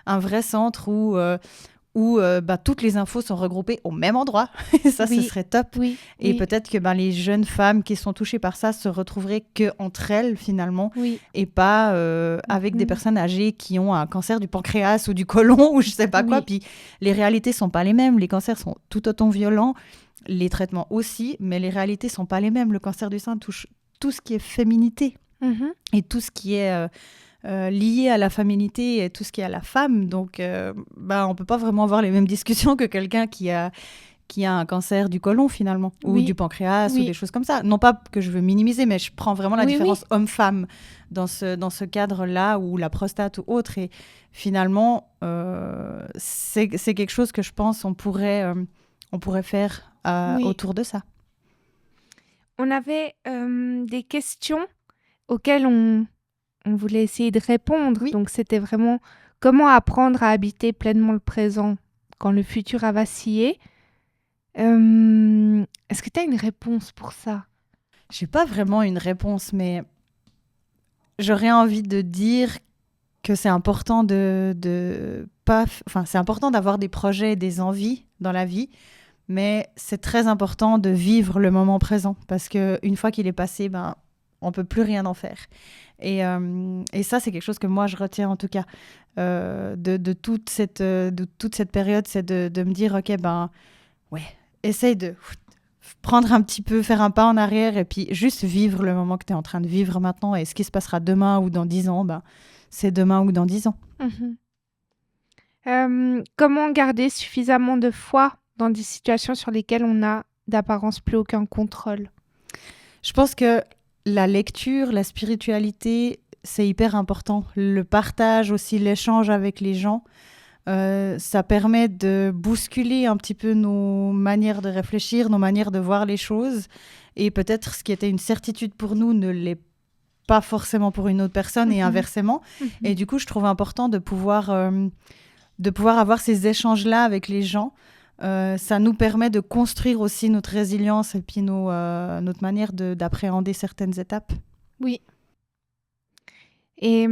Un vrai centre où toutes les infos sont regroupées au même endroit. Et ça, ce Oui, serait top. oui, Et oui, peut-être que les jeunes femmes qui sont touchées par ça se retrouveraient que entre elles, finalement, oui. et pas avec des personnes âgées qui ont un cancer du pancréas ou du côlon ou je sais pas quoi. Oui, Puis les réalités sont pas les mêmes. Les cancers sont tout autant violents, les traitements aussi, mais les réalités sont pas les mêmes. Le cancer du sein touche tout ce qui est féminité mhm, et tout ce qui est lié à la féminité et tout ce qui est à la femme. Donc, on peut pas vraiment avoir les mêmes discussions que quelqu'un qui a un cancer du côlon finalement, ou du oui, pancréas, ou des oui, choses comme ça. Non pas que je veux minimiser, mais je prends vraiment la oui, oui. différence homme-femme dans ce cadre-là, ou la prostate ou autre. Et finalement, c'est quelque chose que je pense on pourrait faire Oui. autour de ça. On avait des questions auxquelles on voulait essayer de répondre. Oui. Donc, c'était vraiment comment apprendre à habiter pleinement le présent quand le futur a vacillé. Est-ce que tu as une réponse pour ça? J'ai pas vraiment une réponse, mais j'aurais envie de dire que c'est important c'est important d'avoir des projets et des envies dans la vie, mais c'est très important de vivre le moment présent parce que une fois qu'il est passé, on peut plus rien en faire. Et ça, c'est quelque chose que moi je retiens en tout cas de toute cette période, c'est de me dire ok ouais, essaye de prendre un petit peu, faire un pas en arrière et puis juste vivre le moment que tu es en train de vivre maintenant, et ce qui se passera demain ou dans 10 ans, c'est demain ou dans 10 ans. Mhm. Comment garder suffisamment de foi dans des situations sur lesquelles on n'a d'apparence plus aucun contrôle? Je pense que la lecture, la spiritualité, c'est hyper important. Le partage aussi, l'échange avec les gens, ça permet de bousculer un petit peu nos manières de réfléchir, nos manières de voir les choses. Et peut-être ce qui était une certitude pour nous ne l'est pas forcément pour une autre personne, et Mhm. inversement. Mhm. Et du coup, je trouve important de pouvoir avoir ces échanges-là avec les gens. Ça nous permet de construire aussi notre résilience et puis notre manière d'appréhender certaines étapes. Oui. Et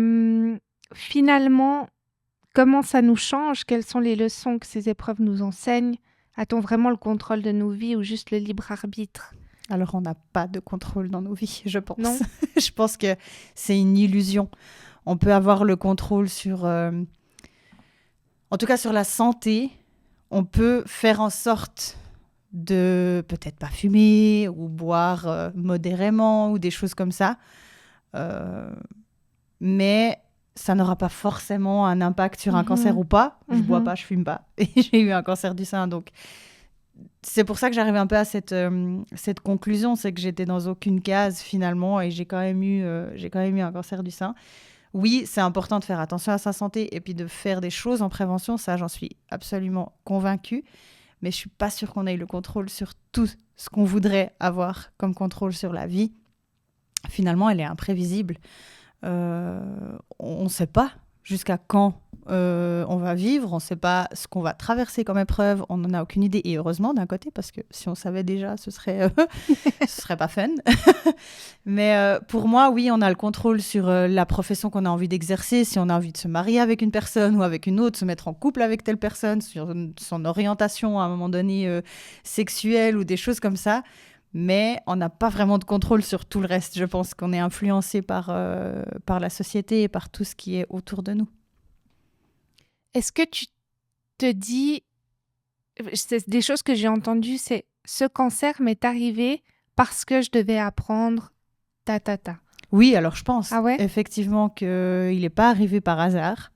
finalement, comment ça nous change? Quelles sont les leçons que ces épreuves nous enseignent? A-t-on vraiment le contrôle de nos vies ou juste le libre arbitre? Alors, on n'a pas de contrôle dans nos vies, je pense. Non? Je pense que c'est une illusion. On peut avoir le contrôle sur, en tout cas sur la santé. On peut faire en sorte de peut-être pas fumer ou boire modérément ou des choses comme ça. Mais ça n'aura pas forcément un impact sur un cancer ou pas. Je bois pas, je fume pas. Et j'ai eu un cancer du sein. Donc, c'est pour ça que j'arrive un peu à cette conclusion. C'est que j'étais dans aucune case finalement, et j'ai quand même eu un cancer du sein. Oui, c'est important de faire attention à sa santé et puis de faire des choses en prévention. Ça, j'en suis absolument convaincue. Mais je suis pas sûre qu'on ait le contrôle sur tout ce qu'on voudrait avoir comme contrôle sur la vie. Finalement, elle est imprévisible. On ne sait pas jusqu'à quand on va vivre, on ne sait pas ce qu'on va traverser comme épreuve, on n'en a aucune idée. Et heureusement d'un côté, parce que si on savait déjà, ce serait pas fun. Mais pour moi, oui, on a le contrôle sur la profession qu'on a envie d'exercer, si on a envie de se marier avec une personne ou avec une autre, se mettre en couple avec telle personne, sur son orientation à un moment donné sexuelle ou des choses comme ça. Mais on n'a pas vraiment de contrôle sur tout le reste. Je pense qu'on est influencé par la société et par tout ce qui est autour de nous. Est-ce que tu te dis, c'est des choses que j'ai entendues, c'est ce cancer m'est arrivé parce que je devais apprendre ta. Oui, alors je pense Ah ouais? effectivement qu'il n'est pas arrivé par hasard.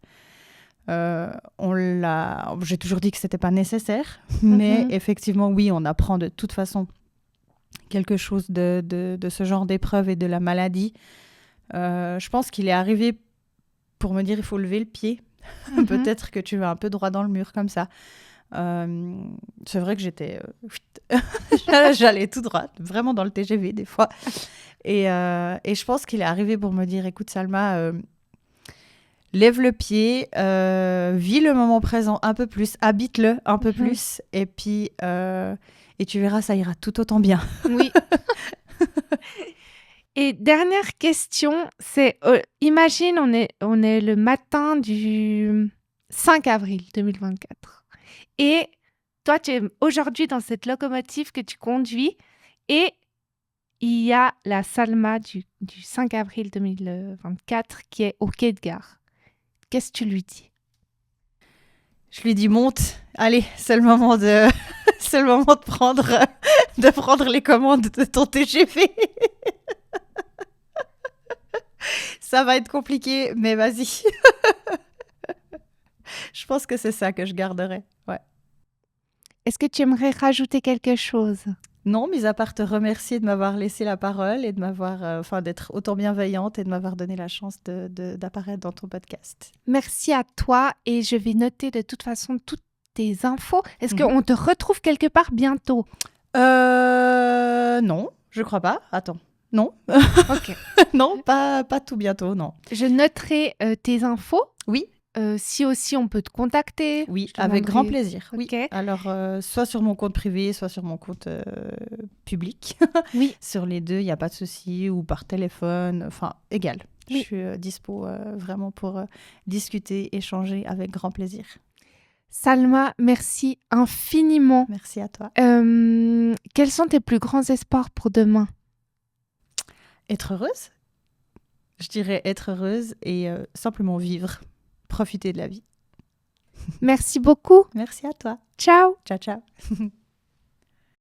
J'ai toujours dit que c'était pas nécessaire, mais effectivement, oui, on apprend de toute façon quelque chose de ce genre d'épreuve et de la maladie. Je pense qu'il est arrivé pour me dire il faut lever le pied. Peut-être que tu vas un peu droit dans le mur comme ça. C'est vrai que j'allais tout droit, vraiment dans le TGV des fois. Et je pense qu'il est arrivé pour me dire écoute Salma, lève le pied, vis le moment présent un peu plus, habite-le un peu plus, et puis et tu verras, ça ira tout autant bien. Oui. Et dernière question, c'est imagine on est le matin du 5 avril 2024 Et toi, tu es aujourd'hui dans cette locomotive que tu conduis et il y a la Salma du 5 avril 2024 qui est au quai de gare. Qu'est-ce que tu lui dis? Je lui dis monte, allez, c'est le moment de, c'est le moment de prendre les commandes de ton TGV. Ça va être compliqué, mais vas-y. Je pense que c'est ça que je garderai. Ouais. Est-ce que tu aimerais rajouter quelque chose? Non, mis à part te remercier de m'avoir laissé la parole et de m'avoir, d'être autant bienveillante et de m'avoir donné la chance d'apparaître dans ton podcast. Merci à toi et je vais noter de toute façon toutes tes infos. Est-ce Mhm. qu'on te retrouve quelque part bientôt? Non, je crois pas. Attends. Non, Ok. non, pas tout bientôt, non. Je noterai tes infos. Oui, Si aussi on peut te contacter. oui, Je te avec grand demanderai- plaisir. Oui. Ok. Alors, soit sur mon compte privé, soit sur mon compte public. Oui. Sur les deux, il n'y a pas de souci, ou par téléphone, enfin, égal. Oui. Je suis dispo vraiment pour discuter, échanger avec grand plaisir. Salma, merci infiniment. Merci à toi. Quels sont tes plus grands espoirs pour demain? Être heureuse? Je dirais être heureuse et simplement vivre, profiter de la vie. Merci beaucoup. Merci à toi. Ciao. Ciao, ciao.